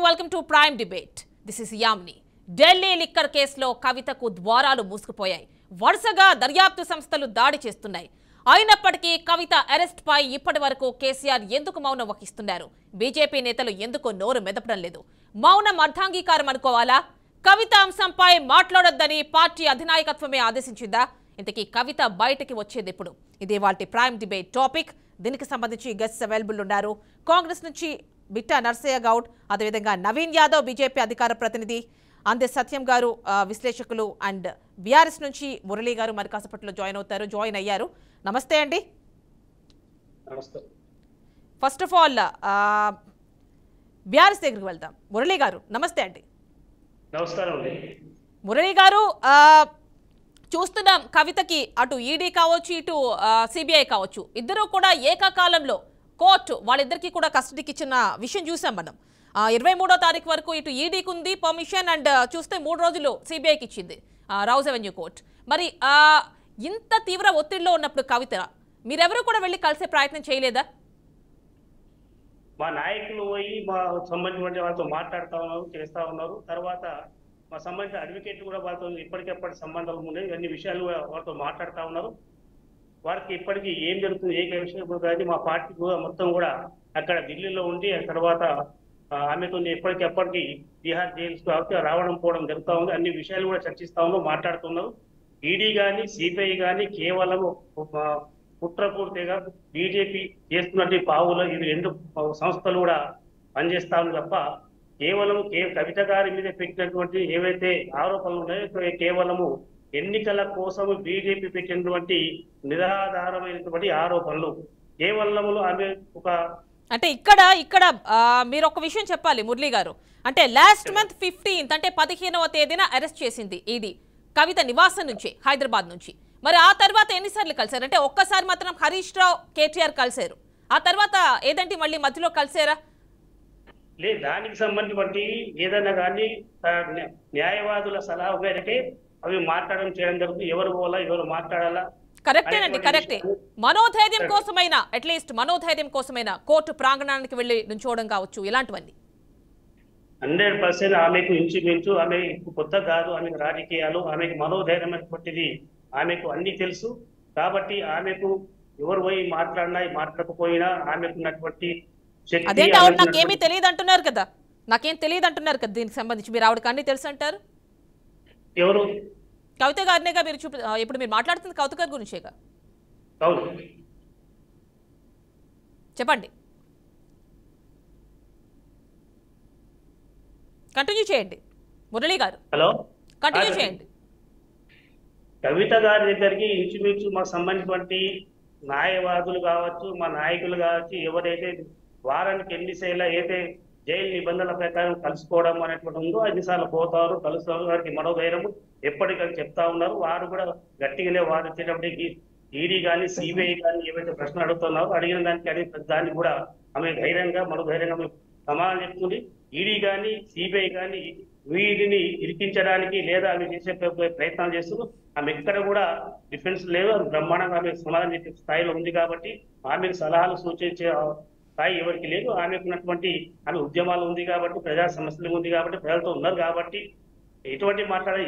Welcome to Prime Debate. This is Yamini. Delhi liquor కేసులో కవితకు ద్వారాలు మూసుకుపోయాయి. వరుసగా దర్యాప్తు సంస్థలు దాడి చేస్తున్నాయి. అయినప్పటికీ కవిత అరెస్ట్ పై ఇప్పటి వరకు కేసీఆర్ ఎందుకు మౌనం వహిస్తున్నారు? బీజేపీ నేతలు ఎందుకు నోరు మెదపడం లేదు? మౌనం అర్థాంగీకారం అనుకోవాలా? కవిత అంశంపై మాట్లాడొద్దని పార్టీ అధినాయకత్వమే ఆదేశించిందా? ఇంతకీ కవిత బయటికి వచ్చేది ఎప్పుడు? ఇది వాటి ప్రైమ్ డిబేట్ టాపిక్. దీనికి సంబంధించి గెస్ట్స్ అవైలబుల్ ఉన్నారు. కాంగ్రెస్ నుంచి బిట్టా నర్సయ్య గౌడ్, అదేవిధంగా నవీన్ యాదవ్ బీజేపీ అధికార ప్రతినిధి, అందే సత్యం గారు విశ్లేషకులు, అండ్ బీఆర్ఎస్ నుంచి మురళీ గారు మరి కాసేపట్లో జాయిన్ అయ్యారు. నమస్తే అండి. ఫస్ట్ ఆఫ్ ఆల్ బీఆర్ఎస్ దగ్గరికి వెళ్దాం. మురళీ గారు నమస్తే అండి. నమస్కారం అండి. మురళీ గారు, చూస్తున్నాం కవితకి అటు ఈడీ కావచ్చు, ఇటు సిబిఐ కావచ్చు, ఇద్దరు కూడా ఏకకాలంలో కోర్టు వాళ్ళిద్దరికీ కూడా కస్టడీకి ఇచ్చిన విషయం చూసాం మనం. 23వ తారీఖు వరకు ఇటు ఈడీకి ఉంది పర్మిషన్, అండ్ చూస్తే 3 రోజులు సిబిఐకి ఇచ్చింది రౌజ్ అవెన్యూ కోర్టు. మరి ఇంత తీవ్ర ఒత్తిడిలో ఉన్నప్పుడు కవిత మీరెవరూ కూడా వెళ్ళి కలిసే ప్రయత్నం చేయలేదా? మా నాయకులు పోయి మా సంబంధించిన వాళ్ళతో మాట్లాడుతూ ఉన్నారు, చేస్తూ ఉన్నారు. తర్వాత మా సంబంధించిన అడ్వకేట్ కూడా వాళ్ళతో ఇప్పటికెప్పటి సంబంధాలు ఉన్నాయి. ఇవన్నీ విషయాలు వాళ్ళతో మాట్లాడుతూ ఉన్నారు. వారికి ఇప్పటికీ ఏం జరుగుతుంది, ఏ విషయం కానీ మా పార్టీ కూడా మొత్తం కూడా అక్కడ ఢిల్లీలో ఉండి ఆ తర్వాత ఆమెతో ఎప్పటికెప్పటికీ తిహార్ జైల్స్ కాబట్టి రావడం పోవడం జరుగుతూ ఉంది. అన్ని విషయాలు కూడా చర్చిస్తా ఉన్నారు, మాట్లాడుతున్నారు. ఈడీ కానీ సిబిఐ కానీ కేవలం కుట్రపూర్తిగా బీజేపీ చేస్తున్నట్టు పావులో ఇవి 2 సంస్థలు కూడా పనిచేస్తా ఉంది తప్ప కేవలం కవిత గారి మీద పెట్టినటువంటి ఏవైతే ఆరోపణలు ఉన్నాయో కేవలము ఎన్నికల కోసం బీజేపీ పెట్టినటువంటి నిరాధారమైనటువంటి ఆరోపణలు. కేవలము ఆమె ఒక అంటే ఇక్కడ మీరు ఒక విషయం చెప్పాలి మురళీ గారు. అంటే లాస్ట్ మంత్ 15th అంటే 15వ తేదీన అరెస్ట్ చేసింది ఈడీ కవిత నివాసం నుంచి, హైదరాబాద్ నుంచి. మరి ఆ తర్వాత ఎన్నిసార్లు కలిసారు? అంటే ఒక్కసారి మాత్రం హరీష్ రావు కేటీఆర్ కలిసారు, ఆ తర్వాత ఏదంటే మళ్ళీ మధ్యలో కలిసారా? లేదు, దానికి సంబంధించి ఏదైనా కానీ న్యాయవాదుల సలహా మేరకే అవి మాట్లాడడం చేయడం జరుగుతుంది. ఎవరు పోవాలా, ఎవరు మాట్లాడాలా? కరెక్టేనండి, కరెక్టే. మనోధైర్యం కోసమైనా, అట్లీస్ట్ మనోధైర్యం కోసమైనా కోర్టు ప్రాంగణానికి వెళ్ళి నుంచోవడం కావచ్చు, ఇలాంటివన్నీ 100% ఆమెకు ఇంచుమించు ఆమె కొత్త కాదు. ఆమెకు రాజకీయాలు, ఆమెకు మనోధైర్యం అనేటువంటిది ఆమెకు అన్ని తెలుసు. కాబట్టి ఆమెకు ఎవరు పోయి మాట్లాడినా మాట్లాడకపోయినా ఆమెకు ఉన్నటువంటి శక్తి. అదేంటి ఆవిడ నాకేమీ తెలియదు అంటున్నారు కదా, నాకేం తెలియదు అంటున్నారు కదా, దీనికి సంబంధించి మీరు ఆవిడకి అన్ని తెలుసు అంటారు. ఎవరు? కవిత గారినేగా మీరు ఇప్పుడు మీరు మాట్లాడుతుంది కవిత గారి గురించేగా. అవును, చెప్పండి, కంటిన్యూ చేయండి మురళీ గారు. హలో, కంటిన్యూ చేయండి. కవిత గారి దగ్గరికి ఇంచుమించు మాకు సంబంధించినటువంటి న్యాయవాదులు కావచ్చు, మా నాయకులు కావచ్చు, ఎవరైతే వారానికి ఎన్నిసార్లు అయితే జైలు నిబంధనల ప్రకారం కలుసుకోవడం అనేటువంటి ఉందో అన్నిసార్లు పోతారు, కలుస్తారు. వారికి మనోధైర్యం ఎప్పటికీ చెప్తా ఉన్నారు. వారు కూడా గట్టిగానే వాదించేటప్పటికి ఈడీ కానీ సిబిఐ కానీ ఏవైతే ప్రశ్నలు అడుగుతున్నారో అడిగిన దానికి కూడా ఆమె ధైర్యంగా మనోధైర్యంగా సమాధానం చెప్తుంది. ఈడీ కానీ సిబిఐ కానీ వీటిని ఇరికించడానికి లేదా ఆమె చేసే ప్రయత్నాలు చేస్తున్నారు. ఆమె ఎక్కడ కూడా డిఫెన్స్ లేదు, బ్రహ్మాండంగా ఆమె సమాధానం చెప్పే స్థాయిలో ఉంది. కాబట్టి ఆమెకు సలహాలు సూచించే స్థాయి ఎవరికి లేదు. ఆమెకు ఉన్నటువంటి ఆమె ఉద్యమాలు ఉంది కాబట్టి, ప్రజా సమస్యలు ఉంది కాబట్టి, ప్రజలతో ఉన్నారు కాబట్టి ఎటువంటి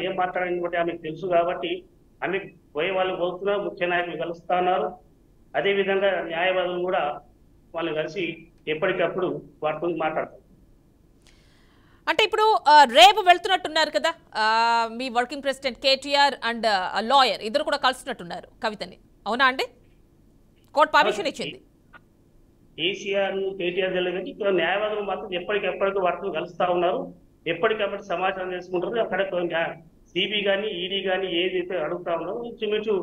ఏం మాట్లాడని బట్టి ఆమెకు తెలుసు. కాబట్టి ఆమె పోయే వాళ్ళు పోతున్నారు, ముఖ్య నాయకులు కలుస్తా ఉన్నారు. అదేవిధంగా న్యాయవాదులు కూడా వాళ్ళు కలిసి ఎప్పటికప్పుడు వారితో మాట్లాడతారు. అంటే ఇప్పుడు రేపు వెళ్తున్నట్టున్నారు కదా, మీ working president KTR and lawyer ఇద్దరు కూడా కలుస్తున్నట్టున్నారు కవితని, అవునా అండి? కోర్టు పర్మిషన్ ఇచ్చింది. కేసీఆర్ కేటీఆర్ జరిగింది. ఇక్కడ న్యాయవాదులు మాత్రం ఎప్పటికెప్పటికీ వారితో కలుస్తా ఉన్నారు, ఎప్పటికప్పటి సమాచారం చేసుకుంటారు. అక్కడ సిబి కానీ ఈడీ కానీ ఏదైతే అడుగుతా ఉన్నారో ఇంచుమించు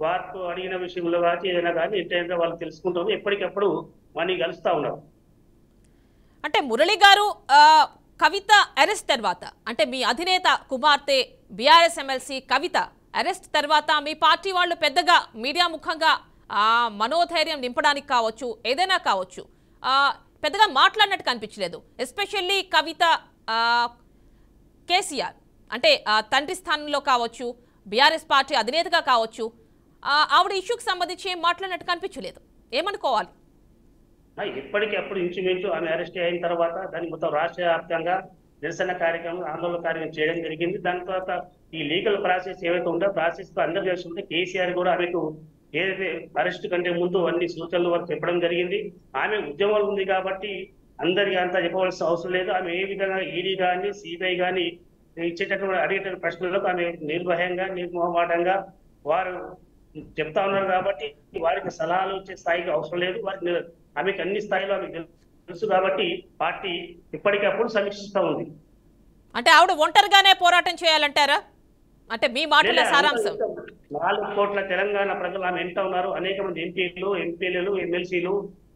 వారితో అడిగిన విషయంలో కానీ ఏదైనా కానీ ఏంటంటే వాళ్ళు తెలుసుకుంటారు. ఎప్పటికప్పుడు మనీ కలుస్తా ఉన్నారు. అంటే మురళి గారు, కవిత అరెస్ట్ తర్వాత అంటే మీ అధినేత కుమార్తె బీఆర్ఎస్ ఎమ్మెల్సీ కవిత అరెస్ట్ తర్వాత మీ పార్టీ వాళ్ళు పెద్దగా మీడియా ముఖంగా మనోధైర్యం నింపడానికి కావచ్చు, ఏదైనా కావచ్చు, పెద్దగా మాట్లాడినట్టు కనిపించలేదు. ఎస్పెషల్లీ కవిత కేసీఆర్ అంటే తండ్రి స్థానంలో కావచ్చు, బీఆర్ఎస్ పార్టీ అధినేతగా కావచ్చు, ఆవిడ ఇష్యూకి సంబంధించి ఏం మాట్లాడినట్టు కనిపించలేదు. ఏమనుకోవాలి? ఎప్పటికప్పుడు ఇంచుమించు ఆమె అరెస్ట్ అయిన తర్వాత దాన్ని మొత్తం రాష్ట్ర వ్యాప్తంగా నిరసన కార్యక్రమం ఆందోళన కార్యక్రమం చేయడం జరిగింది. దాని తర్వాత ఈ లీగల్ ప్రాసెస్ ఏవైతే ఉందో ప్రాసెస్ అందరూ తెలుసుకుంటే కేసీఆర్ కూడా ఆమెకు ఏదైతే అరెస్ట్ కంటే ముందు అన్ని సూచనలు వరకు చెప్పడం జరిగింది. ఆమె ఉద్యమాలు ఉంది కాబట్టి అందరికీ అంతా చెప్పవలసిన అవసరం లేదు. ఆమె ఏ విధంగా ఈడీ కానీ సిబిఐ కానీ ఇచ్చేటటువంటి అడిగేట ప్రశ్నలకు ఆమె నిర్భయంగా నిర్మోహమాటంగా వారు చెప్తా ఉన్నారు కాబట్టి వారికి సలహాలు ఇచ్చే స్థాయికి అవసరం లేదు. వారికి ఆమెకు అన్ని స్థాయిలో ఆమెకు తెలుసు కాబట్టి పార్టీ ఇప్పటికప్పుడు సమీక్షిస్తూ ఉంది. అంటే ఆవిడ ఒంటరిగానే పోరాటం చేయాలంటారా? అంటే మీ మాటల సారాంశం. 4 కోట్ల తెలంగాణ ప్రజలు ఆమె ఎంత ఉన్నారు. అనేక మంది ఎంపీలు, ఎంపీలు, ఎమ్మెల్సీలు,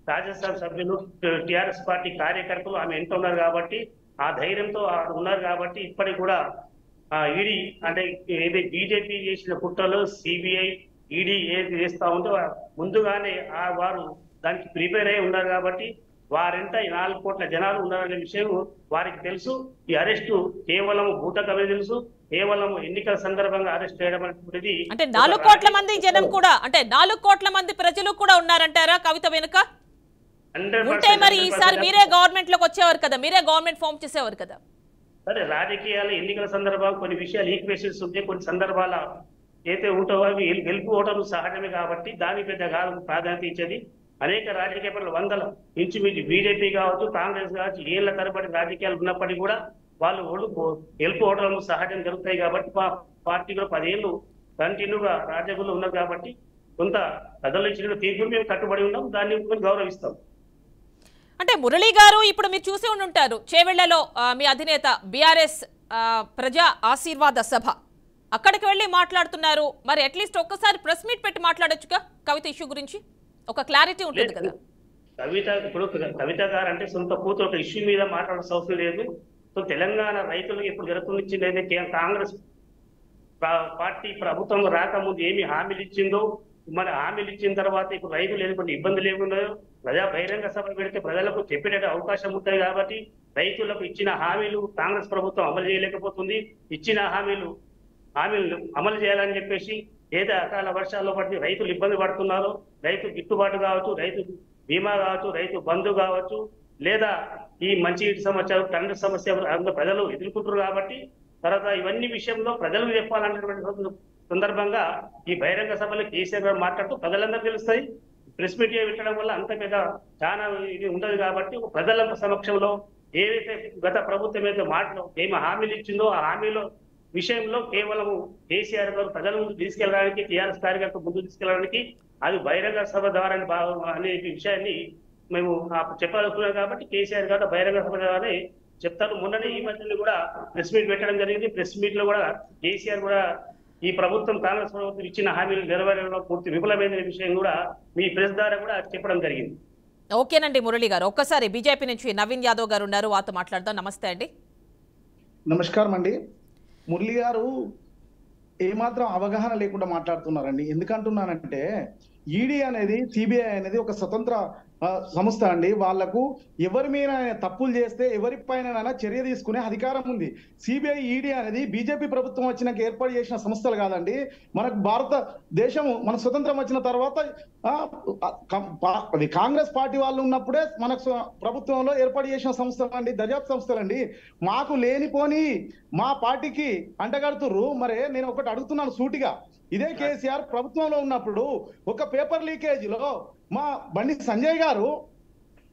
రాజ్యసభ సభ్యులు, టిఆర్ఎస్ పార్టీ కార్యకర్తలు ఆమె ఎంత ఉన్నారు కాబట్టి ఆ ధైర్యంతో ఉన్నారు కాబట్టి ఇప్పటికి కూడా ఈడీ అంటే ఏది బీజేపీ చేసిన కుట్రలు సిబిఐ ఈడీ ఏది చేస్తా ఉందో ముందుగానే వారు దానికి ప్రిపేర్ అయి ఉన్నారు కాబట్టి వారెంత 4 కోట్ల జనాలు ఉన్నారనే విషయం వారికి తెలుసు. ఈ అరెస్టు కేవలం భూతకమే తెలుసు. కేవలం ఎన్నికల సందర్భంగా అరెస్ట్ చేయడం అనేటువంటిది అంటే 4 కోట్ల మంది జనం కూడా అంటే 4 కోట్ల మంది ప్రజలు కూడా ఉన్నారంటారా కవిత వెనుక? ఉంటే మరి ఈసారి మీరే గవర్నమెంట్ లోకి వచ్చేవారు కదా, మీరే గవర్నమెంట్ ఫామ్ చేసేవారు కదా. సరే, రాజకీయాలు ఎన్నికల సందర్భంగా కొన్ని విషయాలు ఈక్వేషన్స్ ఉంటే కొన్ని సందర్భాల అయితే ఉంటావో అవి గెలుపు ఓటర్లు సహజమే కాబట్టి దాని పెద్ద ప్రాధాన్యత ఇచ్చేది. అనేక రాజకీయ పనులు వందల ఇంచుమించు బీజేపీ కావచ్చు, కాంగ్రెస్ కావచ్చు, ఏళ్ల తరబడి రాజకీయాలు ఉన్నప్పటికీ కూడా వాళ్ళు గెలుపు ఓటర్లు సహజం జరుగుతాయి కాబట్టి పార్టీ కూడా 10 ఏళ్ళు కంటిన్యూగా రాజ్యాంగంలో ఉన్నారు కాబట్టి కొంత ప్రజలు ఇచ్చిన తీర్పులు మేము కట్టుబడి ఉన్నాం, దాన్ని గౌరవిస్తాం. అంటే మురళి గారు ఇప్పుడు మీరు చూసి ఉంటారు చేవెళ్లలో మీ అధినేత బీఆర్ఎస్ ప్రజా ఆశీర్వాద సభ అక్కడికి వెళ్ళి మాట్లాడుతున్నారు. మరి అట్లీస్ట్ ఒక్కసారి ప్రెస్ మీట్ పెట్టి మాట్లాడొచ్చుగా కవిత ఇష్యూ గురించి, ఒక క్లారిటీ ఉంటుంది కదా. కవిత గారు అంటే సొంత కూతురు ఒక ఇష్యూ మీద మాట్లాడాల్సిన అవసరం లేదు. సో తెలంగాణ రైతులకు ఇప్పుడు జరుగుతున్న కాంగ్రెస్ పార్టీ ప్రభుత్వం రాకముందు ఏమి హామీలు ఇచ్చిందో, మన హామీలు ఇచ్చిన తర్వాత ఇప్పుడు రైతులు ఎటువంటి ఇబ్బందులు లేకున్నాయో ప్రజా బహిరంగ సభ పెడితే ప్రజలకు చెప్పే అవకాశం ఉంటుంది కాబట్టి రైతులకు ఇచ్చిన హామీలు కాంగ్రెస్ ప్రభుత్వం అమలు చేయలేకపోతుంది. ఇచ్చిన హామీలు అమలు చేయాలని చెప్పేసి ఏదో అకాల వర్షాల్లో పడి రైతులు ఇబ్బంది పడుతున్నారో, రైతు గిట్టుబాటు కావచ్చు, రైతు బీమా కావచ్చు, రైతు బంధు కావచ్చు, లేదా ఈ మంచినీటి సమస్య, కరెంటు సమస్య ప్రజలు ఎదుర్కొంటారు కాబట్టి తర్వాత ఇవన్నీ విషయంలో ప్రజలకు చెప్పాలన్నటువంటి సందర్భంగా ఈ బహిరంగ సభలో కేసీఆర్ గారు మాట్లాడుతూ ప్రజలందరూ తెలుస్తాయి. ప్రెస్ మీట్ పెట్టడం వల్ల అంత పెద్ద చాలా ఇది ఉండదు కాబట్టి ప్రజల సమక్షంలో ఏదైతే గత ప్రభుత్వం అయితే ఏమి హామీలు ఇచ్చిందో ఆ హామీలో విషయంలో కేవలం కేసీఆర్ గారు ప్రజల ముందు తీసుకెళ్ళడానికి, టీఆర్ఎస్ కార్యకర్తలు ముందు తీసుకెళ్ళడానికి అది బహిరంగ సభ ద్వారా అనే విషయాన్ని మేము చెప్పాలనుకున్నాం కాబట్టి కేసీఆర్ గారు బహిరంగ సభ ద్వారానే చెప్తారు. మొన్ననే ఈ మధ్యలో కూడా ప్రెస్ మీట్ పెట్టడం జరిగింది. ప్రెస్ మీట్ లో కూడా కేసీఆర్ కూడా ఈ ప్రభుత్వం కాంగ్రెస్ ప్రభుత్వం ఇచ్చిన హామీలు నెరవేరడంలో పూర్తి విఫలమైన విషయం కూడా మీ ప్రెస్ ద్వారా కూడా చెప్పడం జరిగింది. ఓకేనండి మురళి గారు, ఒక్కసారి బీజేపీ నుంచి నవీన్ యాదవ్ గారు ఉన్నారు, వారితో మాట్లాడదాం. నమస్తే అండి. నమస్కారం అండి. మురళి గారు ఏమాత్రం అవగాహన లేకుండా మాట్లాడుతున్నారండి. ఎందుకంటున్నానంటే ఈడీ అనేది సిబిఐ అనేది ఒక స్వతంత్ర సంస్థ అండి. వాళ్లకు ఎవరి మీద తప్పులు చేస్తే ఎవరిపైన చర్య తీసుకునే అధికారం ఉంది. సిబిఐ ఈడీ అనేది బీజేపీ ప్రభుత్వం వచ్చినాక ఏర్పాటు చేసిన సంస్థలు కాదండి. మనకు భారతదేశం మన స్వతంత్రం వచ్చిన తర్వాత అది కాంగ్రెస్ పార్టీ వాళ్ళు ఉన్నప్పుడే మనకు ప్రభుత్వంలో ఏర్పాటు చేసిన సంస్థలు అండి, దర్యాప్తు సంస్థలండి. మాకు లేనిపోని మా పార్టీకి అంటగడుతుర్రు. మరే నేను ఒకటి అడుగుతున్నాను సూటిగా, ఇదే కేసీఆర్ ప్రభుత్వంలో ఉన్నప్పుడు ఒక పేపర్ లీకేజీలో మా బండి సంజయ్ గారు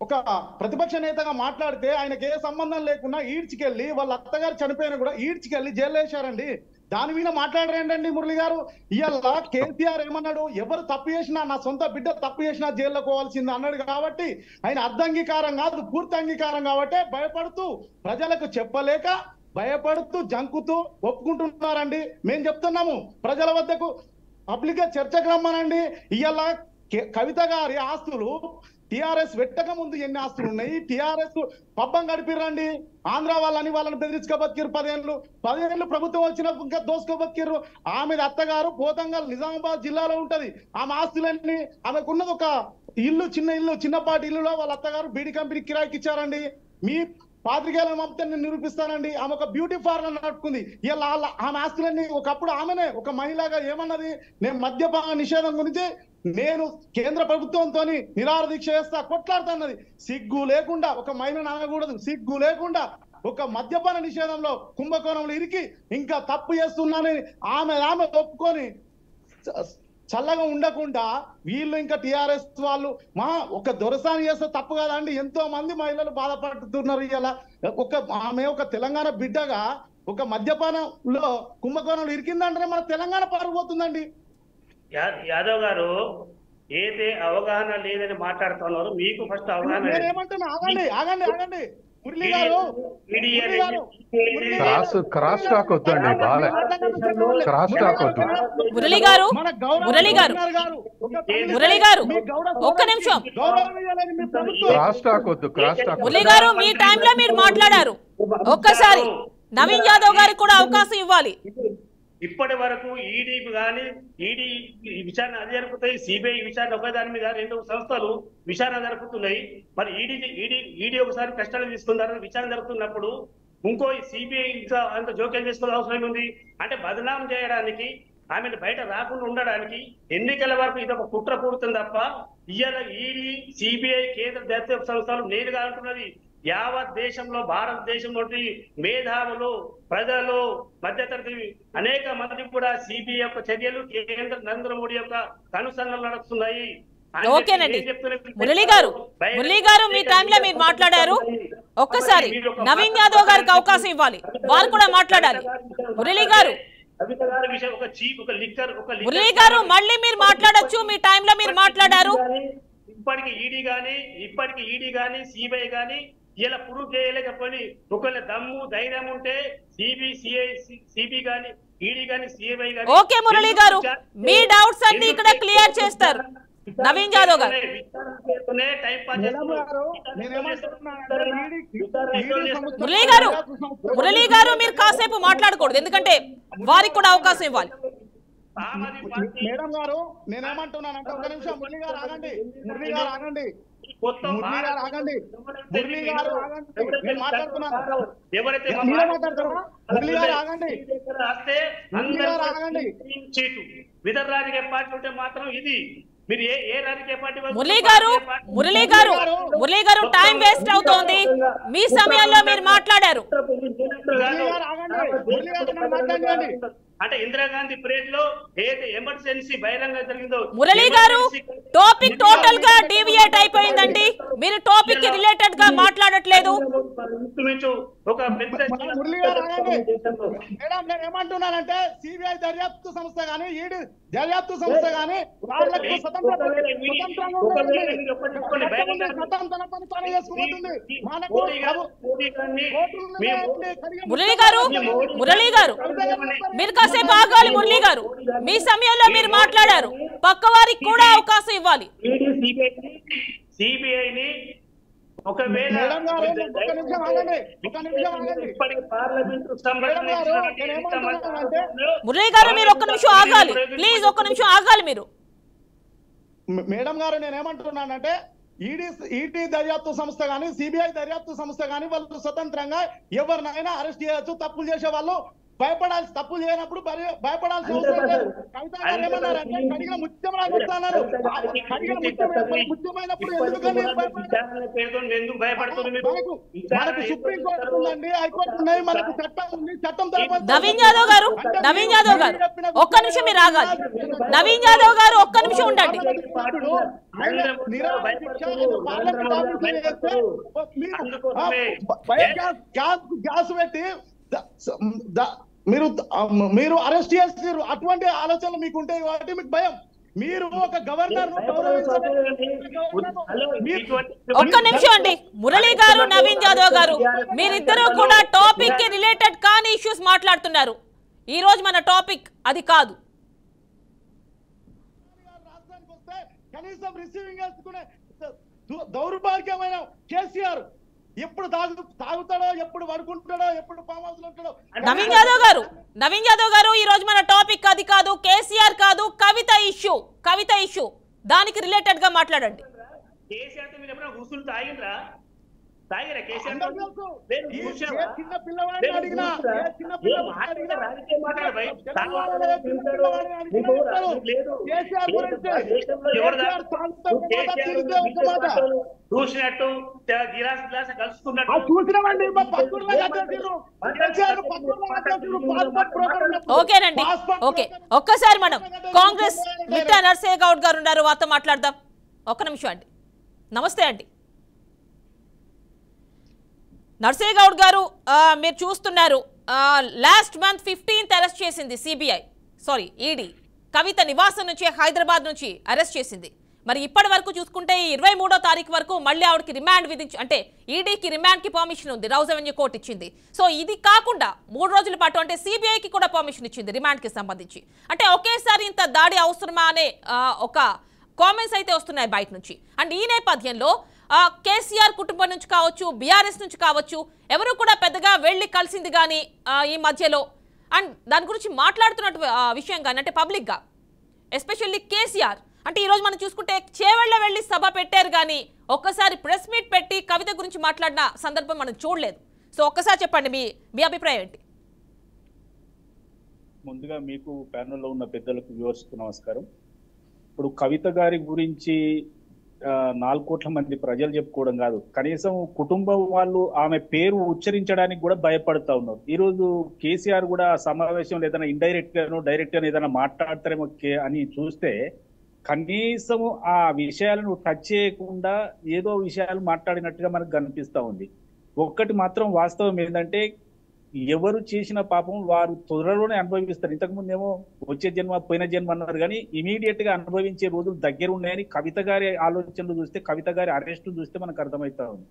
ఒక ప్రతిపక్ష నేతగా మాట్లాడితే ఆయనకి ఏ సంబంధం లేకుండా ఈడ్చికెళ్ళి వాళ్ళ అత్తగారు చనిపోయినా కూడా ఈడ్చికెళ్ళి జైల్లో వేశారండి. దాని మీద మాట్లాడరేంటండి మురళి గారు? ఇవాళ కేసీఆర్ ఏమన్నాడు, ఎవరు తప్పు చేసినా నా సొంత బిడ్డ తప్పు చేసినా జైల్లో పోవాల్సింది అన్నాడు కాబట్టి ఆయన అర్ధంగీకారం కాదు పూర్తి అంగీకారం కాబట్టి భయపడుతూ ప్రజలకు చెప్పలేక భయపడుతూ జంకుతూ ఒప్పుకుంటున్నారండి. మేము చెప్తున్నాము ప్రజల వద్దకు పబ్లిక్ గా చర్చకు రమ్మనండి. ఇవాళ కవిత గారి ఆస్తులు టిఆర్ఎస్ పెట్టక ముందు ఎన్ని ఆస్తులు ఉన్నాయి, టిఆర్ఎస్ పబ్బం గడిపిర్రండి. ఆంధ్ర వాళ్ళని బెదిరించుకో బతికిరు 10 ఏళ్ళు ప్రభుత్వం వచ్చిన ఇంకా దోసుకో బతికిర్రు. ఆమె అత్తగారు పోతంగల్ నిజామాబాద్ జిల్లాలో ఉంటది. ఆమె ఆస్తులన్నీ ఆమెకున్నది ఒక ఇల్లు, చిన్నపాటి ఇల్లులో వాళ్ళ అత్తగారు బీడీ కంపెనీ కిరాయికి ఇచ్చారండి. మీ పాత్రికేయులను పంపితే నేను నిరూపిస్తానండి. ఆమె ఒక బ్యూటీ పార్లర్ నడుపుకుంది. ఇలా ఆమె ఆస్తులన్నీ ఒకప్పుడు ఆమెనే ఒక మహిళగా ఏమన్నది, నేను మద్యపాన నిషేధం గురించి నేను కేంద్ర ప్రభుత్వంతో నిరాహార దీక్ష చేస్తా కొట్లాడుతున్నది. సిగ్గు లేకుండా ఒక మహిళను అనకూడదు, సిగ్గు లేకుండా ఒక మద్యపాన నిషేధంలో కుంభకోణంలో ఇరికి ఇంకా తప్పు చేస్తున్నానని ఆమె ఒప్పుకొని చల్లగా ఉండకుండా వీళ్ళు ఇంకా టిఆర్ఎస్ వాళ్ళు ఒక దొరసాని చేస్తే తప్పు కదా అండి. ఎంతో మంది మహిళలు బాధపడుతున్నారు. ఇలా ఆమె ఒక తెలంగాణ బిడ్డగా ఒక మద్యపానంలో కుంభకోణంలో ఇరికిందంటే మన తెలంగాణ పారిపోతుందండి. యాదవ్ గారు ఏదే అవగాహన లేదని మాట్లాడుతున్నారు, మీకు ఫస్ట్ అవగాహన. నేనేమంటున్నా, ఆగండి మురళి గారు, క్రాస్ టాక్ వద్దండి, బాలే క్రాస్ టాక్ వద్దు. మురళి గారు ఒక్క నిమిషం. క్రాస్ టాక్ వద్దు, క్రాస్ టాక్. మురళి గారు మీ టైంలో మీరు మాట్లాడారు, ఒక్కసారి నవీన్ యాదవ్ గారికి కూడా అవకాశం ఇవ్వాలి. ఇప్పటి వరకు ఈడీ కానీ ఈడీ విచారణ అది జరుపుతాయి, సిబిఐ విచారణ ఒకే దాని మీద 2 సంస్థలు విచారణ జరుపుతున్నాయి. మరి ఈడీ ఒకసారి కష్టాలు తీసుకున్న విచారణ జరుగుతున్నప్పుడు ఇంకో సిబిఐ ఇంకా అంత జోక్యం చేసుకోవాల్సిన అవసరం ఉంది. అంటే బదనాం చేయడానికి, ఆమెను బయట రాకుండా ఉండడానికి ఎన్నికల వరకు ఇది ఒక కుట్ర పూడుతుంది తప్ప ఇవాళ ఈడీ సిబిఐ కేంద్ర దర్యాప్తు సంస్థలు నేరుగా అంటున్నది. యావత్ దేశంలో భారతదేశంలో మేధావులు, ప్రజలు, మధ్యతరగతి అనేక మంది కూడా సిబిఐ యొక్క చర్యలు కేంద్ర నరేంద్ర మోడీ యొక్క కనుసన్నలు నడుస్తున్నాయి. ఓకేనండి మురళి గారు మీ టైంలో మీరు మాట్లాడారు, ఒక్కసారి నవీన్ యాదవ్ గారికి అవకాశం ఇవ్వాలి, వారు కూడా మాట్లాడాలి. మురళి గారు మళ్ళీ మీరు మాట్లాడొచ్చు, మీ టైంలో మీరు మాట్లాడారు. ఇప్పటికి ఈడీ గానీ సిబిఐ గానీ ఇలా ప్రూవ్ చేయలేకపోయి ఒకవేళ దమ్ము ధైర్యం ఉంటే సిబి గానీ ఈడీ గానీ సిబిఐ గానీ. ఓకే మురళి గారు, మీ డౌట్స్ అన్ని ఇక్కడ క్లియర్ చేస్తారు నవీన్ యాదవ్ గారు. మురళి గారు మీరు కాసేపు మాట్లాడకూడదు, ఎందుకంటే వారికి కూడా అవకాశం ఇవ్వాలి. మేడం గారు నేనేమంటున్నానంటే, ఒక నిమిషం మురళి గారు ఆగండి, నేను మాట్లాడుతున్నాను. ఇతర రాజకీయ పార్టీ ఉంటే మాత్రం ఇది మీరు ఏ రాజకీయ పార్టీ. మురళి గారు టైం వేస్ట్ అవుతోంది, మీ సమయంలో మీరు మాట్లాడారు. అంటే ఇందిరాగాంధీ పీరియడ్ లో ఏదైతే ఎమర్జెన్సీ బహిరంగ జరిగిందో మురళి గారు టాపిక్ టోటల్ గా డీవియేట్ అయిపోయిందండి, మీరు టాపిక్ కి రిలేటెడ్ గా మాట్లాడట్లేదు. ఒక పెద్ద మేడం నేను ఏమంటున్నానంటే, సిబిఐ దర్యాప్తు సంస్థ కానీ ఈడీ దర్యాప్తు సంస్థ కానీ వాళ్ళకి మురళి గారు మీరు కాసేపు ఆగాలి. మురళి గారు మీ సమయంలో మీరు మాట్లాడారు, పక్క వారికి కూడా అవకాశం ఇవ్వాలి. సిబిఐని ఒకవేళ మురళి గారు మీరు ఒక్క నిమిషం ఆగాలి, ప్లీజ్ ఒక్క నిమిషం ఆగాలి మీరు. మేడం గారు నేనేమంటున్నానంటే, ఈడీ దర్యాప్తు సంస్థ కానీ సిబిఐ దర్యాప్తు సంస్థ కానీ వాళ్ళు స్వతంత్రంగా ఎవరినైనా అరెస్ట్ చేయొచ్చు. తప్పులు చేసే వాళ్ళు భయపడాల్సి, తప్పులు చేయనప్పుడు భయపడాల్సిన అవసరం లేదు. కవిత గారు ఏమన్నారంటే, కడిగిన ముత్యం రాకొస్తున్నారు. ముత్యమైనప్పుడు ఎందుకు భయపడుతుంది? మనకు సుప్రీం కోర్టు ఉందండి, హైకోర్టు ఉన్నాయి, మనకు చట్టం ఉంది. చట్టం నవీన్ యాదవ్ గారు ఒక్క నిమిషం మీరు ఆగాలి. నవీన్ యాదవ్ గారు ఒక్క నిమిషం ఉండండి. గ్యాస్ పెట్టి మీరు అరెస్ట్ చేస్తారు. అటువంటి ఆలోచనలు మీకు ఉంటాయి కాబట్టి మీకు భయం. మీరు ఒక గవర్నర్ ఒక్క నిమిషం అండి. మురళి గారు, నవీన్ యాదవ్ గారు మీరిద్దరూ కూడా టాపిక్ కి రిలేటెడ్ కాని ఇష్యూస్ మాట్లాడుతున్నారు. ఈ రోజు మన టాపిక్ అది కాదు. రాష్ట్రానికి వస్తే కనీసం రిసీవింగ్ చేసుకునే దౌర్భాగ్యమైన కేసీఆర్ ఎప్పుడు తాగుతాడో, ఎప్పుడు పడుకుంటాడో, ఎప్పుడు ఫామ్ హౌస్ లో ఉంటాడో. నవీన్ యాదవ్ గారు ఈ రోజు మన టాపిక్ అది కాదు, కేసీఆర్ కాదు, కవిత ఇష్యూ దానికి రిలేటెడ్ గా మాట్లాడండి. కేసీఆర్ మీరు ఎప్పుడైనా కూర్చుని తాగిండ్రా? తాగిరా కేసీఆర్ అందరికీ తెలుసు. నేను ఏ చూసావా? చిన్న పిల్లవాడిని నేను అడిగినా, చూసా? ఏ చిన్న ఏ పిల్లవాడిని మాట అడిగినా, రాజకీయ మాట్లాడు భయ్. తెలంగాణలో ఏ చిన్న పిల్లవాడిని అడిగినా చెప్తారు. లేదు. కేసీఆర్ గురించి దేశంలో ఎవరు కేసీఆర్ సాగుతా ఒక మాట, తిరిగితే ఒక మాట. చూసినట్టు గ్లాస్ కలుసుకున్నట్టు అది చూసినామండి, మా పక్కూర్లో కట్టేసిర్రు. కేసీఆర్ పక్కూర్లో కట్టేసిర్రు. పాస్పోర్ట్ బ్రోకర్ ఉన్నప్పుడు. ఓకేనండి, ఓకే. ఒక్కసారి మనం కాంగ్రెస్ మిట్టా నర్సయ్య గౌడ్ గారు ఉన్నారు, వారితో మాట్లాడదాం. ఒక్క నిమిషం అండి. నమస్తే అండి నర్సయ్య గౌడ్ గారు. మీరు చూస్తున్నారు, లాస్ట్ మంత్ 15th అరెస్ట్ చేసింది ఈడీ. కవిత నివాసం నుంచి హైదరాబాద్ నుంచి అరెస్ట్ చేసింది. మరి ఇప్పటి వరకు చూసుకుంటే 23వ తారీఖు వరకు మళ్ళీ ఆవిడకి రిమాండ్ అంటే ఈడీకి రిమాండ్కి పర్మిషన్ ఉంది, రౌజ్ అవెన్యూ కోర్టు ఇచ్చింది. సో ఇది కాకుండా 3 రోజుల పాటు అంటే సిబిఐకి కూడా పర్మిషన్ ఇచ్చింది రిమాండ్కి సంబంధించి. అంటే ఒకేసారి ఇంత దాడి అవసరమా అనే ఒక కామెంట్స్ అయితే వస్తున్నాయి బయట నుంచి. అండ్ ఈ నేపథ్యంలో కేసీఆర్ కుటుంబం నుంచి కావచ్చు, బీఆర్ఎస్ నుంచి కావచ్చు, ఎవరు కూడా పెద్దగా వెళ్ళి కలిసింది కానీ ఈ మధ్యలో అండ్ దాని గురించి మాట్లాడుతున్నట్టు విషయం కానీ అంటే పబ్లిక్గా ఎస్పెషల్లీ కేసీఆర్ అంటే ఈరోజు మనం చూసుకుంటే చేవెళ్ళ వెళ్ళి సభ పెట్టారు కానీ ఒక్కసారి ప్రెస్ మీట్ పెట్టి కవిత గురించి మాట్లాడిన సందర్భం మనం చూడలేదు. సో ఒక్కసారి చెప్పండి మీ అభిప్రాయం ఏంటి? ముందుగా మీకు ప్యానెల్లో ఉన్న పెద్దలకు వ్యూవర్స్కు నమస్కారం. ఇప్పుడు కవిత గారి గురించి 4 కోట్ల మంది ప్రజలు చెప్పుకోవడం కాదు, కనీసం కుటుంబం వాళ్ళు ఆమె పేరు ఉచ్చరించడానికి కూడా భయపడతా ఉన్నారు. ఈ రోజు కేసీఆర్ కూడా సమావేశంలో ఏదైనా ఇండైరెక్ట్ గాను డైరెక్ట్ గాను ఏదైనా మాట్లాడతారేమో అని చూస్తే కనీసం ఆ విషయాలను టచ్ చేయకుండా ఏదో విషయాలు మాట్లాడినట్టుగా మనకు కనిపిస్తా ఉంది. ఒక్కటి మాత్రం వాస్తవం ఏంటంటే ఎవరు చేసిన పాపం వారు త్వరలోనే అనుభవిస్తారు. ఇంతకుముందు ఏమో వచ్చే జన్మ పోయిన జన్మ అన్నారు కానీ ఇమీడియట్ గా అనుభవించే రోజులు దగ్గర ఉన్నాయని కవిత గారి ఆలోచనలు చూస్తే, కవిత గారి అరెస్టు చూస్తే మనకు అర్థమవుతా ఉంది.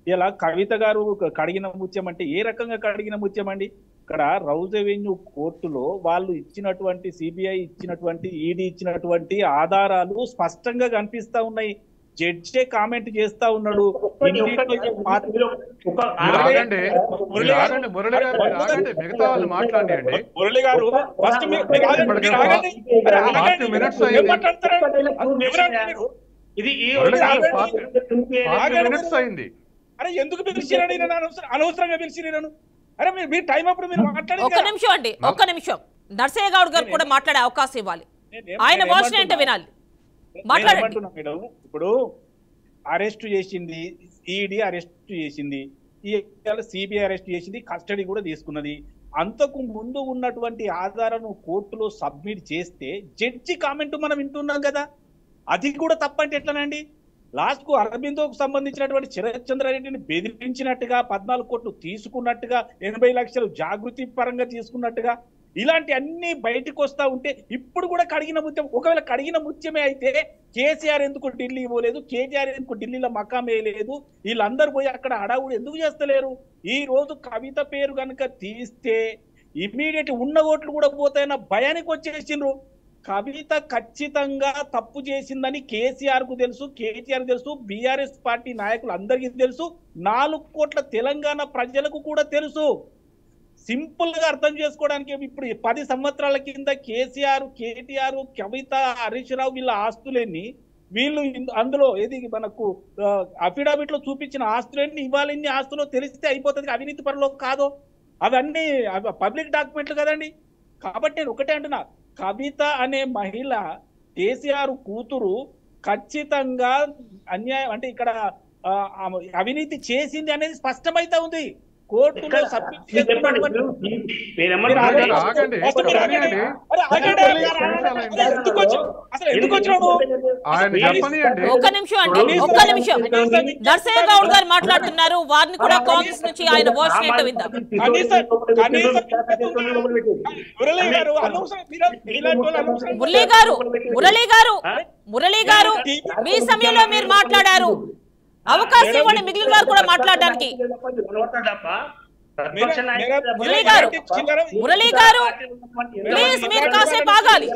ఇలా కవిత గారు కడిగిన ముత్యం అంటే ఏ రకంగా కడిగిన ముత్యం అండి? ఇక్కడ రౌజ్ అవెన్యూ కోర్టులో వాళ్ళు ఇచ్చినటువంటి సిబిఐ ఇచ్చినటువంటి ఈడీ ఇచ్చినటువంటి ఆధారాలు స్పష్టంగా కనిపిస్తా ఉన్నాయి. జడ్జే కామెంట్ చేస్తా ఉన్నాడు. మిగతా వాళ్ళు మాట్లాడండి. మురళి గారు ఫస్ట్ అయింది. అరే ఎందుకు పిలిచినాడు? అనవసరంగా పిలిచినాను. అరే మీరు టైం అప్పుడు మీరు మాట్లాడి ఒక్క నిమిషం అండి, ఒక్క నిమిషం. నర్సయ్య గౌడ్ గారు కూడా మాట్లాడే అవకాశం ఇవ్వాలి, ఆయన వర్షన్ ఏంటో వినాలి. మాట్లాడుతున్నా మేడం. ఇప్పుడు అరెస్ట్ చేసింది ఈడీ, అరెస్ట్ చేసింది సిబిఐ, అరెస్ట్ చేసింది, కస్టడీ కూడా తీసుకున్నది. అంతకు ముందు ఉన్నటువంటి ఆధారాలను కోర్టులో సబ్మిట్ చేస్తే జడ్జి కామెంట్ మనం వింటున్నాం కదా, అది కూడా తప్పంటే ఎట్లనండి? లాస్ట్ కు అరబిందోకు సంబంధించినటువంటి శరత్ చంద్రారెడ్డిని బెదిరించినట్టుగా 14 కోట్లు తీసుకున్నట్టుగా 80 లక్షలు జాగృతి పరంగా తీసుకున్నట్టుగా ఇలాంటి అన్ని బయటకు వస్తా ఉంటే ఇప్పుడు కూడా కడిగిన ముత్యం, ఒకవేళ కడిగిన ముత్యమే అయితే కేసీఆర్ ఎందుకు ఢిల్లీ పోలేదు, కేటీఆర్ ఎందుకు ఢిల్లీలో మకాం వేయలేదు, వీళ్ళందరూ పోయి అక్కడ హడావుడు ఎందుకు చేస్తలేరు? ఈ రోజు కవిత పేరు కనుక తీస్తే ఇమ్మీడియట్ ఉన్న ఓట్లు కూడా పోతాయన్న భయానికి వచ్చేసిండ్రు. కవిత ఖచ్చితంగా తప్పు చేసిందని కేసీఆర్ కు తెలుసు, కేటీఆర్ తెలుసు, బీఆర్ఎస్ పార్టీ నాయకులు అందరికీ తెలుసు, 4 కోట్ల తెలంగాణ ప్రజలకు కూడా తెలుసు. సింపుల్ గా అర్థం చేసుకోవడానికి ఇప్పుడు 10 సంవత్సరాల కింద కేసీఆర్, కేటీఆర్, కవిత, హరీష్ రావు వీళ్ళ ఆస్తులన్నీ వీళ్ళు అందులో ఏది మనకు అఫిడవిట్ లో చూపించిన ఆస్తులన్నీ ఇవాళ ఇన్ని ఆస్తులు తెలిస్తే అయిపోతుంది. అవినీతి పరులో కాదో అవన్నీ పబ్లిక్ డాక్యుమెంట్లు కదండి. కాబట్టి నేను ఒకటే అంటున్నా, కవిత అనే మహిళ కేసీఆర్ కూతురు ఖచ్చితంగా అన్యాయం అంటే ఇక్కడ అవినీతి చేసింది అనేది స్పష్టమైతే ఉంది. కోర్టులో ఒక్క నిమిషం అండి, ఒక్క నిమిషం. నర్సయ్య గౌడ్ గారు మాట్లాడుతున్నారు, వారిని కూడా కాంగ్రెస్ నుంచి ఆయన వర్షన్ ఏంటో విందాం. మురళి గారు మీ సమయంలో మీరు మాట్లాడారు, అవకాశం ఇవ్వండి మిగిలిన వారు కూడా మాట్లాడడానికి. మురళి గారు ప్లీజ్ మీరు కాసేపు ఆగాలి.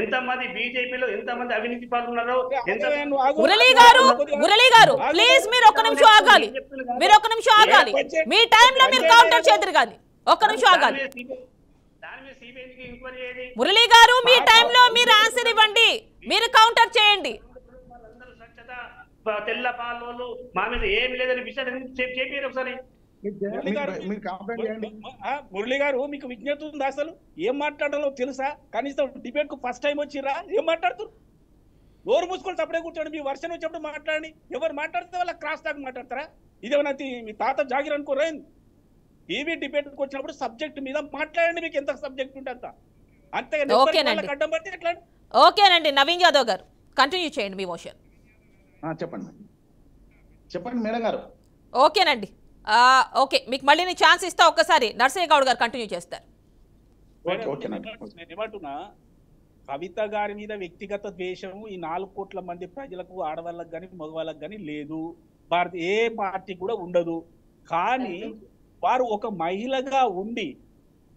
ఎంతమంది బీజేపీలో ఎంతమంది అవినీతి పాల్గొన్నారో. మురళి గారు ప్లీజ్ మీరు ఒక్క నిమిషం ఆగాలి, మీరు ఒక్క నిమిషం ఆగాలి. మీ టైంలో మీరు కౌంటర్ చేద్దరు కానీ ఒక్క నిమిషం ఆగాలి. మురళి గారు మీ టైంలో మీరు ఆన్సర్ ఇవ్వండి, మీరు కౌంటర్ చేయండి. తెల్ల పాలు మా మీద ఏమి లేదని విషయాన్ని చెప్పారు ఒకసారి. మీరు కంప్లైంట్ చేయండి. మురళి గారు మీకు విజ్ఞత ఉందా? అసలు ఏం మాట్లాడాలో తెలుసా? కనీసం డిబేట్ కు ఫస్ట్ టైం వచ్చిరా? ఏం మాట్లాడుతారు? నోరు మూసుకొని సపడే కూర్చోండి. మీ వర్షం వచ్చినప్పుడు మాట్లాడండి. ఎవరు మాట్లాడితే వాళ్ళ క్రాస్ టాక్ మాట్లాడతారా? ఇదేమన్నా మీ తాత జాగిర్ అనుకోరా? టీవీ డిబేట్ కు వచ్చినప్పుడు సబ్జెక్ట్ మీద మాట్లాడండి. మీకు ఎంత సబ్జెక్ట్ ఉంటే అంత. అంతేగాని అడ్డం పడితే ఎట్లా? ఓకేనండి. నవీన్ యాదవ్ గారు కంటిన్యూ చేయండి మీ మోషన్. చెప్పండి మేడం గారు. ఓకేనండి. ఓకే, మీకు మళ్ళీ నేను ఛాన్స్ ఇస్తా. ఒక్కసారి నర్సయ్య గౌడ్ గారు కంటిన్యూ చేస్తారు. నేను ఏమంటున్నా, కవిత గారి మీద వ్యక్తిగత ద్వేషం ఈ 4 కోట్ల మంది ప్రజలకు, ఆడవాళ్ళకు కానీ మగవాళ్ళకు కానీ లేదు. ఏ పార్టీ కూడా ఉండదు. కానీ వారు ఒక మహిళగా ఉండి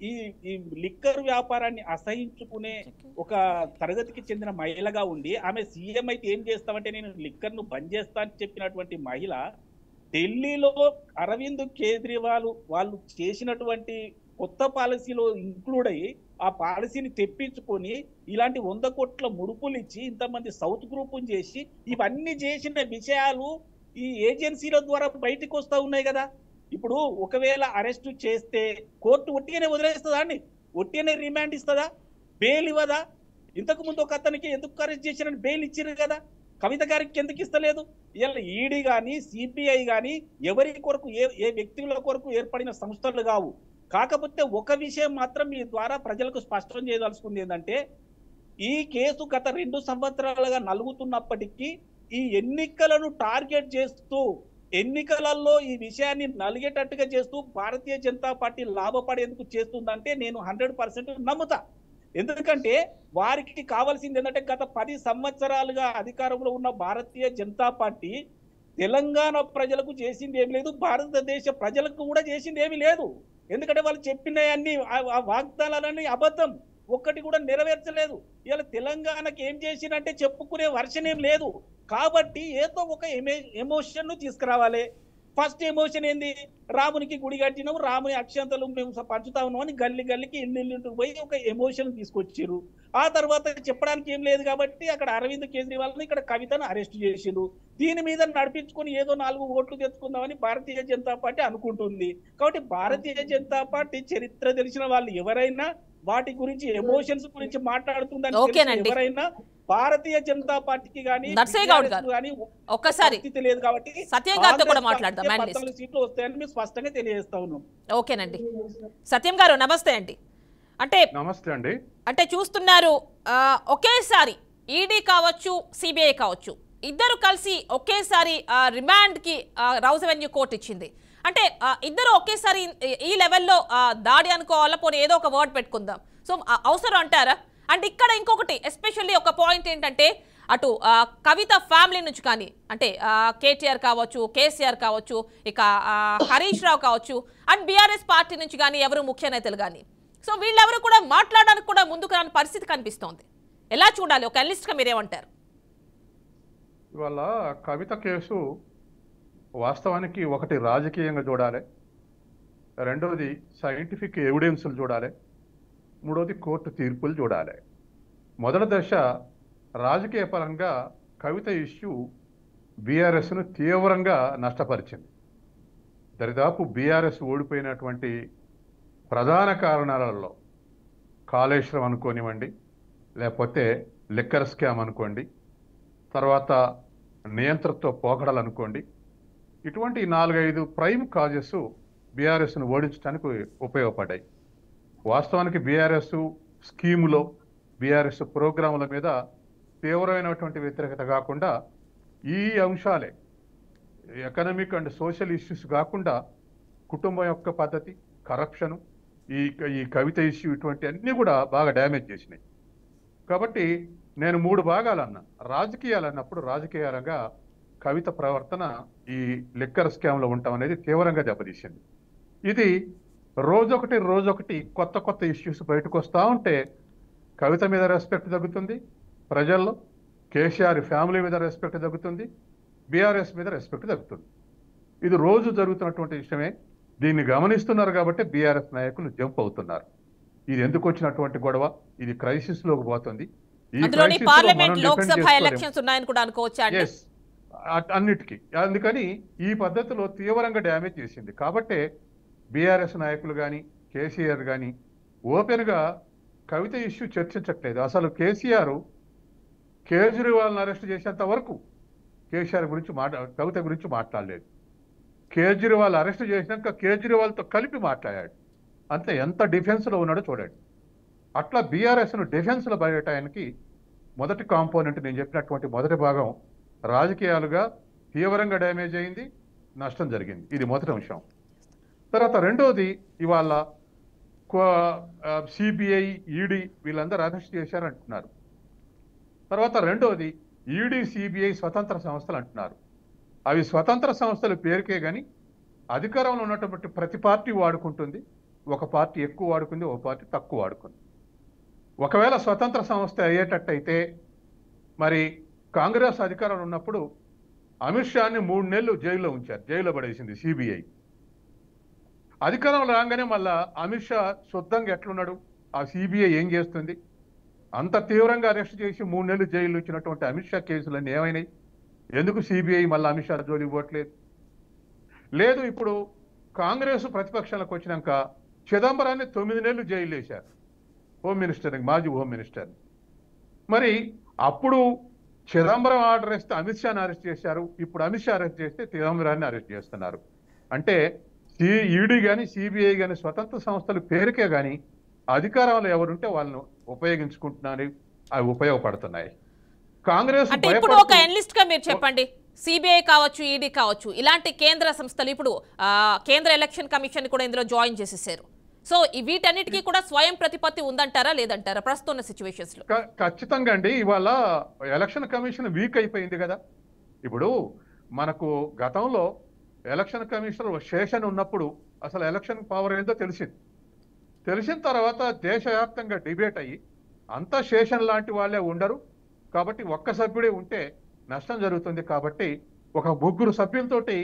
ఈ లిక్కర్ వ్యాపారాన్ని అసహించుకునే ఒక తరగతికి చెందిన మహిళగా ఉండి ఆమె సీఎం అయితే ఏం చేస్తామంటే నేను లిక్కర్ ను బంద్ చేస్తా అని చెప్పినటువంటి మహిళ ఢిల్లీలో అరవింద్ కేజ్రీవాల్ వాళ్ళు చేసినటువంటి కొత్త పాలసీలో ఇంక్లూడ్ అయ్యి ఆ పాలసీని తెప్పించుకొని ఇలాంటి 100 కోట్ల ముడుపులు ఇచ్చి ఇంతమంది సౌత్ గ్రూపుని చేసి ఇవన్నీ చేసిన విషయాలు ఈ ఏజెన్సీల ద్వారా బయటకు వస్తూ ఉన్నాయి కదా. ఇప్పుడు ఒకవేళ అరెస్టు చేస్తే కోర్టు ఒట్టిగానే వదిలేస్తుందా అండి? ఒట్టిగానే రిమాండ్ ఇస్తుందా? బెయిల్ ఇవ్వదా? ఇంతకు ముందు ఒక అతనికి ఎందుకు అరెస్ట్ చేశారని బెయిల్ ఇచ్చారు కదా. కవిత గారికి ఎందుకు ఇస్తలేదు? ఇలా ఈడీ కానీ సిబిఐ కానీ ఎవరి కొరకు ఏ వ్యక్తుల కొరకు ఏర్పడిన సంస్థలు కావు. కాకపోతే ఒక విషయం మాత్రం మీ ద్వారా ప్రజలకు స్పష్టం చేయదలుచుకుంది ఏంటంటే, ఈ కేసు గత 2 సంవత్సరాలుగా నలుగుతున్నప్పటికీ ఈ ఎన్నికలను టార్గెట్ చేస్తూ ఎన్నికలలో ఈ విషయాన్ని నలిగేటట్టుగా చేస్తూ భారతీయ జనతా పార్టీ లాభపడేందుకు చేస్తుందంటే నేను 100% నమ్ముతా. ఎందుకంటే వారికి కావాల్సింది ఏంటంటే, గత 10 సంవత్సరాలుగా అధికారంలో ఉన్న భారతీయ జనతా పార్టీ తెలంగాణ ప్రజలకు చేసింది ఏమి లేదు, భారతదేశ ప్రజలకు కూడా చేసింది ఏమి లేదు. ఎందుకంటే వాళ్ళు చెప్పిన అన్ని ఆ వాగ్దానాలన్నీ అబద్ధం, ఒక్కటి కూడా నెరవేర్చలేదు. ఇలా తెలంగాణకి ఏం చేసినంటే చెప్పుకునే వర్షన్ ఏం లేదు. కాబట్టి ఏదో ఒక ఎమోషన్ ను తీసుకురావాలి. ఫస్ట్ ఎమోషన్ ఏంది? రామునికి గుడి కట్టినాము, రాముని అక్షంతలు మేము పంచుతా ఉన్నాం అని గల్లికి ఇల్లు పోయి ఒక ఎమోషన్ తీసుకొచ్చారు. ఆ తర్వాత చెప్పడానికి ఏం లేదు కాబట్టి అక్కడ అరవింద్ కేజ్రీవాల్ ఇక్కడ కవితను అరెస్ట్ చేసిండు. దీని మీద నడిపించుకొని ఏదో 4 ఓట్లు తెచ్చుకుందామని భారతీయ జనతా పార్టీ అనుకుంటుంది. కాబట్టి భారతీయ జనతా పార్టీ చరిత్ర తెలిసిన వాళ్ళు ఎవరైనా వాటి గురించి ఎమోషన్స్ గురించి మాట్లాడుతుందని ఎవరైనా భారతీయ జనతా పార్టీకి కానీ ఒక్కసారి లేదు కాబట్టి సత్యం గారితో కూడా మాట్లాడదాం. 14 సీట్లు వస్తాయని మేము స్పష్టంగా తెలియజేస్తా ఉన్నాం. ఓకేనండి. సత్యం గారు నమస్తే అండి. నమస్తే అండి. అంటే చూస్తున్నారు, ఒకేసారి ఈడీ కావచ్చు, సిబిఐ కావచ్చు, ఇద్దరు కలిసి ఒకేసారి రిమాండ్ కి రౌజ్ అవెన్యూ కోర్టు ఇచ్చింది. అంటే ఇద్దరు ఒకేసారి ఈ లెవెల్లో దాడి అనుకోవాలా, పోనీ ఏదో ఒక వర్డ్ పెట్టుకుందాం. సో అవసరం అంటారా? అండ్ ఇక్కడ ఇంకొకటి ఎస్పెషల్లీ ఒక పాయింట్ ఏంటంటే, అటు కవిత ఫ్యామిలీ నుంచి కానీ, అంటే కేటీఆర్ కావచ్చు, కేసీఆర్ కావచ్చు, ఇక హరీష్ రావు కావచ్చు, అండ్ బీఆర్ఎస్ పార్టీ నుంచి కానీ ఎవరు ముఖ్య నేతలు కానీ, సో వీళ్ళెవరు కూడా మాట్లాడడానికి కూడా ముందుకు రాని పరిస్థితి కనిపిస్తోంది. ఎలా చూడాలి? ఒక అనలిస్ట్గా మీరేమంటారు? ఇవాళ కవిత కేసు వాస్తవానికి ఒకటి రాజకీయంగా చూడాలి, రెండవది సైంటిఫిక్ ఎవిడెన్సులు చూడాలి, మూడవది కోర్టు తీర్పులు చూడాలి. మొదటి దశ రాజకీయ పరంగా కవిత ఇష్యూ బీఆర్ఎస్ను తీవ్రంగా నష్టపరిచింది. దరిదాపు బీఆర్ఎస్ ఓడిపోయినటువంటి ప్రధాన కారణాలలో కాళేశ్వరం అనుకోనివ్వండి, లేకపోతే లిక్కర్ స్కామ్ అనుకోండి, తర్వాత నియంత్రణతో పోకడలు అనుకోండి, ఇటువంటి 4-5 ప్రైమ్ కాజెస్ బీఆర్ఎస్ను ఓడించడానికి ఉపయోగపడ్డాయి. వాస్తవానికి బీఆర్ఎస్ స్కీములో, బీఆర్ఎస్ ప్రోగ్రాముల మీద తీవ్రమైనటువంటి వ్యతిరేకత కాకుండా ఈ అంశాలే ఎకనామిక్ అండ్ సోషల్ ఇష్యూస్ కాకుండా కుటుంబం యొక్క పద్ధతి, కరప్షను, ఈ కవిత ఇష్యూ, ఇటువంటి అన్నీ కూడా బాగా డ్యామేజ్ చేసినాయి. కాబట్టి నేను 3 భాగాలు అన్నా. రాజకీయాలు అన్నప్పుడు రాజకీయాలుగా కవిత ప్రవర్తన ఈ లిక్కర్ స్కామ్లో ఉండటం అనేది తీవ్రంగా దెబ్బతీసింది. ఇది రోజొకటి కొత్త ఇష్యూస్ బయటకు వస్తూ ఉంటే కవిత మీద రెస్పెక్ట్ తగ్గుతుంది, ప్రజల్లో కేసీఆర్ ఫ్యామిలీ మీద రెస్పెక్ట్ తగ్గుతుంది, బీఆర్ఎస్ మీద రెస్పెక్ట్ తగ్గుతుంది. ఇది రోజు జరుగుతున్నటువంటి విషయమే. దీన్ని గమనిస్తున్నారు కాబట్టి బీఆర్ఎస్ నాయకులు జంప్ అవుతున్నారు. ఇది ఎందుకు వచ్చినటువంటి గొడవ? ఇది క్రైసిస్ లోకి పోతుంది. అన్నిటికీ. అందుకని ఈ పద్ధతిలో తీవ్రంగా డ్యామేజ్ చేసింది. కాబట్టే బీఆర్ఎస్ నాయకులు కానీ కేసీఆర్ కానీ ఓపెన్గా కవిత ఇష్యూ చర్చించట్లేదు. అసలు కేసీఆర్ కేజ్రీవాల్ని అరెస్ట్ చేసేంత వరకు కేసీఆర్ గురించి కవిత గురించి మాట్లాడలేదు. కేజ్రీవాల్ అరెస్ట్ చేసినాక కేజ్రీవాల్తో కలిపి మాట్లాడాడు. అంతే, ఎంత డిఫెన్స్లో ఉన్నాడో చూడండి. అట్లా బీఆర్ఎస్ను డిఫెన్స్లో బయటానికి మొదటి కాంపోనెంట్ నేను చెప్పినటువంటి మొదటి భాగం రాజకీయాలుగా తీవ్రంగా డ్యామేజ్ అయింది, నష్టం జరిగింది. ఇది మొదటి అంశం. తర్వాత రెండోది, ఇవాళ సిబిఐ ఈడీ వీళ్ళందరూ అరెస్ట్ చేశారంటున్నారు. తర్వాత రెండోది, ఈడీ సిబిఐ స్వతంత్ర సంస్థలు అంటున్నారు. అవి స్వతంత్ర సంస్థల పేరుకే కానీ అధికారంలో ఉన్నటువంటి ప్రతి పార్టీ వాడుకుంటుంది. ఒక పార్టీ ఎక్కువ వాడుకుంది, ఒక పార్టీ తక్కువ వాడుకుంది. ఒకవేళ స్వతంత్ర సంస్థ అయ్యేటట్టయితే మరి కాంగ్రెస్ అధికారంలో ఉన్నప్పుడు అమిత్ షాని 3 నెలలు జైల్లో ఉంచారు, జైల్లో పడేసింది సిబిఐ. అధికారంలో రాగానే మళ్ళా అమిత్ షా శుద్ధంగా ఎట్లున్నాడు, ఆ సిబిఐ ఏం చేస్తుంది? అంత తీవ్రంగా అరెస్ట్ చేసి 3 నెలలు జైలు ఇచ్చినటువంటి అమిత్ షా కేసులన్నీ ఏమైనాయి? ఎందుకు సిబిఐ మళ్ళీ అమిత్ షా జోలికి పోవట్లేదు? లేదు, ఇప్పుడు కాంగ్రెస్ ప్రతిపక్షాలకు వచ్చినాక చిదంబరాన్ని 9 నెలలు జైలు వేశారు, హోమ్ మినిస్టర్ని, మాజీ హోమ్ మినిస్టర్ని. మరి అప్పుడు చిదంబరం ఆర్డర్ వేస్తే అమిత్ షాని అరెస్ట్ చేశారు, ఇప్పుడు అమిత్ షా అరెస్ట్ చేస్తే చిదంబరాన్ని అరెస్ట్ చేస్తున్నారు. అంటే ఈడీ కానీ సిబిఐ కానీ స్వతంత్ర సంస్థలు పేరుకే కానీ అధికారంలో ఎవరుంటే వాళ్ళను ఉపయోగించుకుంటున్నారు, అవి ఉపయోగపడుతున్నాయి. కాంగ్రెస్ అంటే ఇప్పుడు ఒక ఎనలిస్ట్ గా మీరు చెప్పండి, సిబిఐ కావచ్చు, ఈడీ కావచ్చు, ఇలాంటి కేంద్ర సంస్థలు ఇప్పుడు కేంద్ర ఎలక్షన్ కమిషన్ కూడా ఇందులో జాయిన్ చేసేసారు. సో వీటన్నిటికీ కూడా స్వయం ప్రతిపత్తి ఉందంటారా లేదంటారా ప్రస్తుత సిచ్యువేషన్స్ లో? ఖచ్చితంగా అండి. ఇవాళ ఎలక్షన్ కమిషన్ వీక్ అయిపోయింది కదా. ఇప్పుడు మనకు గతంలో ఎలక్షన్ కమిషన్ శేషన్ ఉన్నప్పుడు అసలు ఎలక్షన్ పవర్ ఏందో తెలిసిన తర్వాత దేశవ్యాప్తంగా డిబేట్ అయ్యి అంతా శేషన్ లాంటి వాళ్ళే ఉండరు, కాబట్టి ఒక్క సభ్యుడే ఉంటే నష్టం జరుగుతుంది, కాబట్టి ఒక 3 సభ్యులతోటి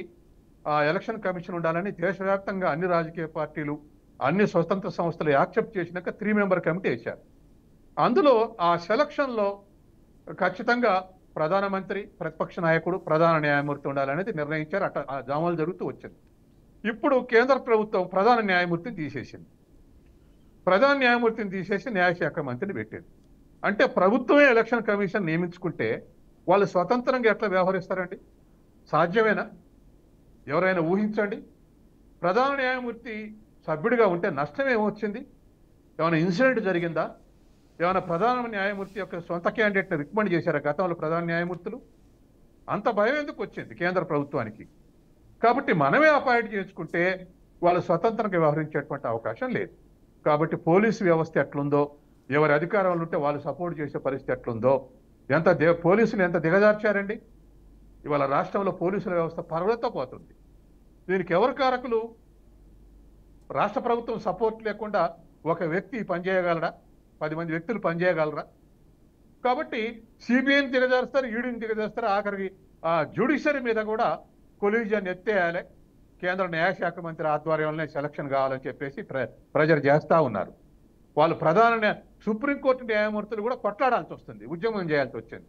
ఎలక్షన్ కమిషన్ ఉండాలని దేశవ్యాప్తంగా అన్ని రాజకీయ పార్టీలు, అన్ని స్వతంత్ర సంస్థలు యాక్సెప్ట్ చేసినాక 3 మెంబర్ కమిటీ వేశారు. అందులో ఆ సెలక్షన్లో ఖచ్చితంగా ప్రధానమంత్రి, ప్రతిపక్ష నాయకుడు, ప్రధాన న్యాయమూర్తి ఉండాలనేది నిర్ణయించారు. ఆ జామాలు జరుగుతూ వచ్చింది. ఇప్పుడు కేంద్ర ప్రభుత్వం ప్రధాన న్యాయమూర్తిని తీసేసింది. ప్రధాన న్యాయమూర్తిని తీసేసి న్యాయశాఖ మంత్రిని పెట్టింది. అంటే ప్రభుత్వమే ఎలక్షన్ కమిషన్ నియమించుకుంటే వాళ్ళు స్వతంత్రంగా ఎట్లా వ్యవహరిస్తారండి? సాధ్యమేనా? ఎవరైనా ఊహించండి. ప్రధాన న్యాయమూర్తి సభ్యుడిగా ఉంటే నష్టం ఏమొచ్చింది? ఏమైనా ఇన్సిడెంట్ జరిగిందా? ఏమైనా ప్రధాన న్యాయమూర్తి యొక్క సొంత క్యాండిడేట్ని రికమెండ్ చేశారా గతంలో ప్రధాన న్యాయమూర్తులు? అంత భయం ఎందుకు వచ్చింది కేంద్ర ప్రభుత్వానికి? కాబట్టి మనమే అపాయింట్ చేసుకుంటే వాళ్ళు స్వతంత్రంగా వ్యవహరించేటువంటి అవకాశం లేదు. కాబట్టి పోలీసు వ్యవస్థ ఎట్లుందో, ఎవరి అధికారంలో ఉంటే వాళ్ళు సపోర్ట్ చేసే పరిస్థితి ఎట్లుందో, పోలీసులు ఎంత దిగజార్చారండి. ఇవాళ రాష్ట్రంలో పోలీసుల వ్యవస్థ పర్వతో పోతుంది. దీనికి ఎవరు కారకులు? రాష్ట్ర ప్రభుత్వం సపోర్ట్ లేకుండా ఒక వ్యక్తి పనిచేయగలరా? 10 మంది వ్యక్తులు పనిచేయగలరా? కాబట్టి సిబిఐని దిగజారుస్తారు, ఈడీని దిగజారుస్తారు, ఆఖరికి జ్యుడిషియరీ మీద కూడా కొలీజియాన్ని ఎత్తేయాలి, కేంద్ర న్యాయశాఖ మంత్రి ఆధ్వర్యంలోనే సెలక్షన్ కావాలని చెప్పేసి ప్రెజర్ చేస్తూ ఉన్నారు. వాళ్ళు సుప్రీంకోర్టు న్యాయమూర్తులు కూడా కొట్లాడాల్సి వస్తుంది, ఉద్యమం చేయాల్సి వచ్చింది.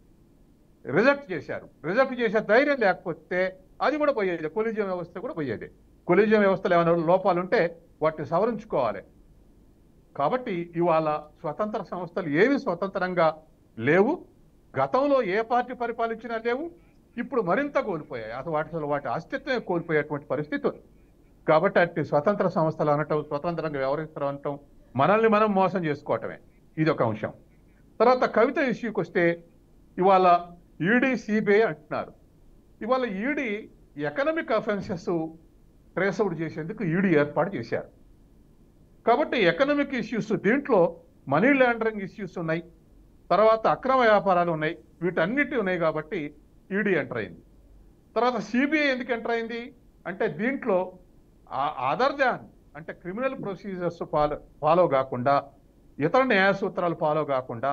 రిజెక్ట్ చేశారు. రిజెక్ట్ చేసే ధైర్యం లేకపోతే అది కూడా పోయేది, కొలీజియం వ్యవస్థ కూడా పోయేది. కొలీజియం వ్యవస్థలో ఏమైనా లోపాలు ఉంటే వాటిని సవరించుకోవాలి. కాబట్టి ఇవాళ స్వతంత్ర సంస్థలు ఏవి స్వతంత్రంగా లేవు. గతంలో ఏ పార్టీ పరిపాలించినా లేవు, ఇప్పుడు మరింత కోల్పోయాయి. అసలు వాటి అస్తిత్వం కోల్పోయేటువంటి పరిస్థితి ఉంది. కాబట్టి అట్టి స్వతంత్ర సంస్థలు అనటం, స్వతంత్రంగా వ్యవహరిస్తారు అనటం మనల్ని మనం మోసం చేసుకోవటమే. ఇది ఒక అంశం. తర్వాత కవిత ఇష్యూకి వస్తే ఇవాళ ఈడీ సిబిఐ అంటున్నారు. ఇవాళ ఈడీ ఎకనామిక్ అఫెన్సెస్ ట్రేస్అవుట్ చేసేందుకు ఈడీ ఏర్పాటు చేశారు. కాబట్టి ఎకనామిక్ ఇష్యూస్, దీంట్లో మనీ లాండరింగ్ ఇష్యూస్ ఉన్నాయి, తర్వాత అక్రమ వ్యాపారాలు ఉన్నాయి, వీటన్నిటి ఉన్నాయి. కాబట్టి ఈడీ ఎంటర్ అయింది. తర్వాత సిబిఐ ఎందుకు ఎంటర్ అయింది అంటే దీంట్లో అదర్ దాన్ అంటే క్రిమినల్ ప్రొసీజర్స్ ఫాలో కాకుండా, ఇతర న్యాయ సూత్రాలు ఫాలో కాకుండా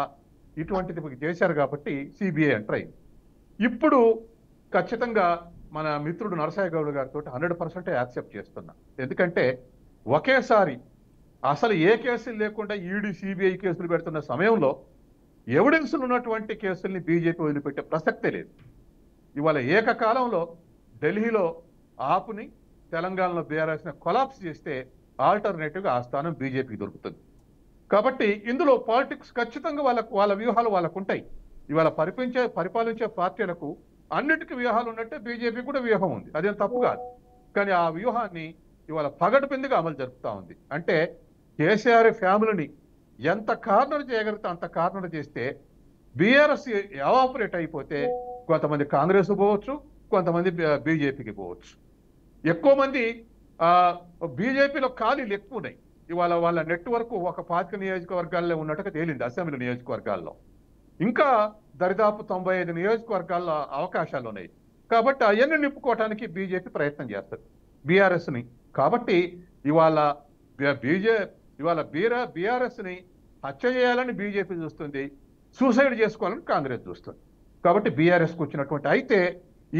ఇటువంటిది చేశారు కాబట్టి సిబిఐ ఎంటర్ అయింది. ఇప్పుడు ఖచ్చితంగా మన మిత్రుడు నరసాయి గౌడ్ గారితో 100% యాక్సెప్ట్ చేస్తున్నా. ఎందుకంటే ఒకేసారి అసలు ఏ కేసులు లేకుండా ఈడీ సిబిఐ కేసులు పెడుతున్న సమయంలో ఎవిడెన్స్లు ఉన్నటువంటి కేసుల్ని బీజేపీ వదిలిపెట్టే ప్రసక్తే లేదు. ఇవాళ ఏకకాలంలో ఢిల్లీలో ఆపుని తెలంగాణలో బీఆర్ఎస్ని కొలాప్స్ చేస్తే ఆల్టర్నేటివ్గా ఆ స్థానం బీజేపీకి దొరుకుతుంది. కాబట్టి ఇందులో పాలిటిక్స్ ఖచ్చితంగా వాళ్ళ వ్యూహాలు వాళ్ళకు ఉంటాయి. ఇవాళ పరిపాలించే పార్టీలకు అన్నిటికీ వ్యూహాలు ఉన్నట్టే బీజేపీ కూడా వ్యూహం ఉంది, అదేం తప్పు కాదు. కానీ ఆ వ్యూహాన్ని ఇవాళ పగటిపిందిగా అమలు జరుపుతా ఉంది. అంటే కేసీఆర్ ఫ్యామిలీని ఎంత కార్నర్ చేయగలిగితే అంత కార్నర్ చేస్తే బీఆర్ఎస్ ఎవాపరేట్ అయిపోతే కొంతమంది కాంగ్రెస్ పోవచ్చు, కొంతమంది బీజేపీకి పోవచ్చు. ఎక్కువ మంది బీజేపీలో ఖాళీలు ఎక్కువ ఉన్నాయి. ఇవాళ వాళ్ళ నెట్వర్క్ ఒక 25 నియోజకవర్గాల్లో ఉన్నట్టుగా తేలింది అసెంబ్లీ నియోజకవర్గాల్లో. ఇంకా దరిదాపు 95 నియోజకవర్గాల్లో అవకాశాలు ఉన్నాయి. కాబట్టి అవన్నీ నింపుకోవటానికి బీజేపీ ప్రయత్నం చేస్తుంది బీఆర్ఎస్ని. కాబట్టి ఇవాళ బీఆర్ఎస్ని హత్య చేయాలని బీజేపీ చూస్తుంది, సూసైడ్ చేసుకోవాలని కాంగ్రెస్ చూస్తుంది. కాబట్టి బీఆర్ఎస్కి వచ్చినటువంటి అయితే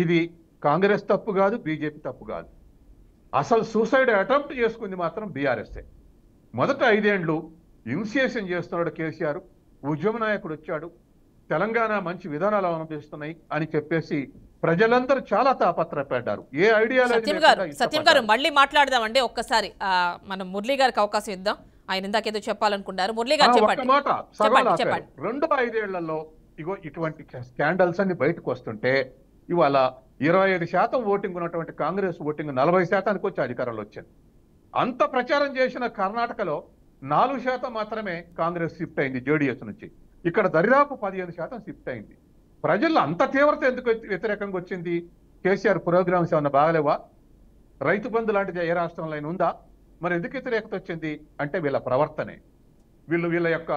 ఇది కాంగ్రెస్ తప్పు కాదు, బీజేపీ తప్పు కాదు. అసలు సూసైడ్ అటెంప్ట్ చేసుకుంది మాత్రం బీఆర్ఎస్ఏ. మొదట 5 ఏళ్ళు ఇనిషియేషన్ చేస్తున్నాడు కేసీఆర్, ఉద్యమ నాయకుడు వచ్చాడు, తెలంగాణ మంచి విధానాలు అవలంబిస్తున్నాయి అని చెప్పేసి ప్రజలందరూ చాలా తాపత్రపడ్డారు. ఏ సత్యం గారు మళ్ళీ మాట్లాడదామండి ఒక్కసారి. మనం మురళీ గారికి అవకాశం ఇద్దాం, ఆయన ఇందాకేదో చెప్పాలనుకుంటారు. మురళీ గారు చెప్పండి. చెప్పండి. 5 ఏళ్లలో ఇగో ఇటువంటి స్కాండల్స్ అన్ని బయటకు వస్తుంటే ఇవాళ 25% ఓటింగ్ ఉన్నటువంటి కాంగ్రెస్ ఓటింగ్ 40% వచ్చి అధికారంలో వచ్చింది. అంత ప్రచారం చేసిన కర్ణాటకలో 4% మాత్రమే కాంగ్రెస్ షిఫ్ట్ అయింది జేడీఎస్ నుంచి. ఇక్కడ దరిదాపు 15% షిఫ్ట్ అయింది. ప్రజల్లో అంత తీవ్రత ఎందుకు వ్యతిరేకంగా వచ్చింది? కేసీఆర్ ప్రోగ్రామ్స్ ఏమన్నా బాగలేవా? రైతు బంధు లాంటిది ఏ రాష్ట్రంలో అయినా ఉందా? మరి ఎందుకు వ్యతిరేకత వచ్చింది అంటే వీళ్ళ ప్రవర్తనే, వీళ్ళ యొక్క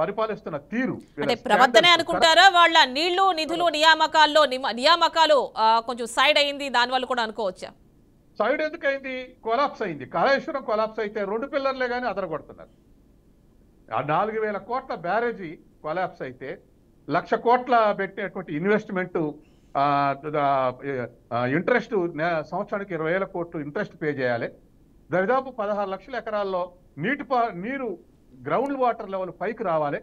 పరిపాలిస్తున్న తీరు. అంటే ప్రవర్తనే అనుకుంటారా? వాళ్ళ నీళ్లు నిధులు నియామకాలు కొంచెం సైడ్ అయింది, దానివల్ల కూడా అనుకోవచ్చా? సైడ్ ఎందుకు అయింది? కొలాప్స్ అయింది. కాళేశ్వరం కొలాప్స్ అయితే 2 పిల్లర్లే కానీ అదరగొడుతున్నారు. ఆ 4,000 కోట్ల బ్యారేజీ కొలాప్స్ అయితే 1,00,000 కోట్ల పెట్టినటువంటి ఇన్వెస్ట్మెంట్ ఇంట్రెస్ట్ సంవత్సరానికి 20,000 కోట్లు ఇంట్రెస్ట్ పే చేయాలి. దరిదాపు 16 లక్షల ఎకరాల్లో నీరు గ్రౌండ్ వాటర్ లెవెల్ పైకి రావాలి.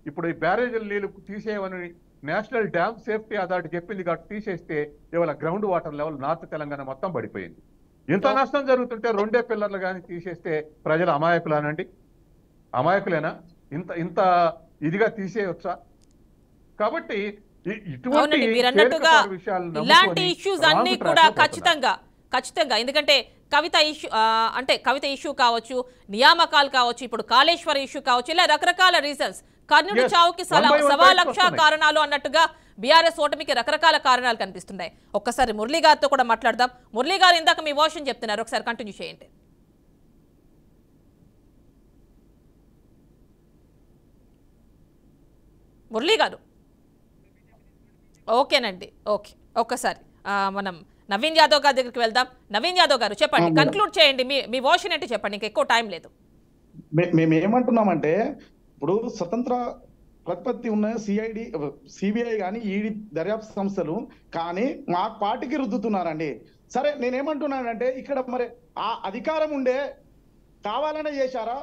ఇప్పుడు ఈ బ్యారేజీల నీళ్లు తీసేయమని నేషనల్ డ్యామ్ సేఫ్టీ అథారిటీ చెప్పింది కాబట్టి తీసేస్తే ఇవాళ ground water level north Telangana మొత్తం పడిపోయింది. ఇంత నష్టం జరుగుతుంటే 2 పిల్లర్లు కానీ తీసేస్తే ప్రజలు అమాయకులేనండి? అమాయకులేనా? ఇంత ఇదిగా తీసేయొచ్చా? కాబట్టి ఇలాంటి ఇష్యూస్ అన్ని కూడా ఖచ్చితంగా ఎందుకంటే కవిత ఇష్యూ కావచ్చు, నియామకాలు కావచ్చు, ఇప్పుడు కాళేశ్వర ఇష్యూ కావచ్చు, ఇలా రకరకాల రీజన్స్. కర్ణుడి చావుకి 1,00,000 కారణాలు అన్నట్టుగా బీఆర్ఎస్ ఓటమికి రకరకాల కారణాలు కనిపిస్తున్నాయి. ఒక్కసారి మురళీ గారితో కూడా మాట్లాడదాం. మురళీ గారు ఇందాక మీ వర్షన్ చెప్తున్నారు, ఒకసారి కంటిన్యూ చేయండి. మురళీ గారు ఓకేనండి. ఓకే, ఒక్కసారి మనం నవీన్ యాదవ్ గారి దగ్గరికి వెళ్దాం. నవీన్ యాదవ్ గారు చెప్పండి, కన్క్లూడ్ చేయండి, మీ వర్షన్ ఏంటి చెప్పండి, ఇంకా ఎక్కువ టైం లేదు. మేము ఏమంటున్నామంటే ఇప్పుడు స్వతంత్ర ప్రతిపత్తి ఉన్న సిబిఐ కానీ ఈడీ దర్యాప్తు సంస్థలు కానీ మా పార్టీకి రుద్దుతున్నారండి. సరే, నేనేమంటున్నానంటే ఇక్కడ మరి ఆ అధికారం ఉండే కావాలనే చేశారా?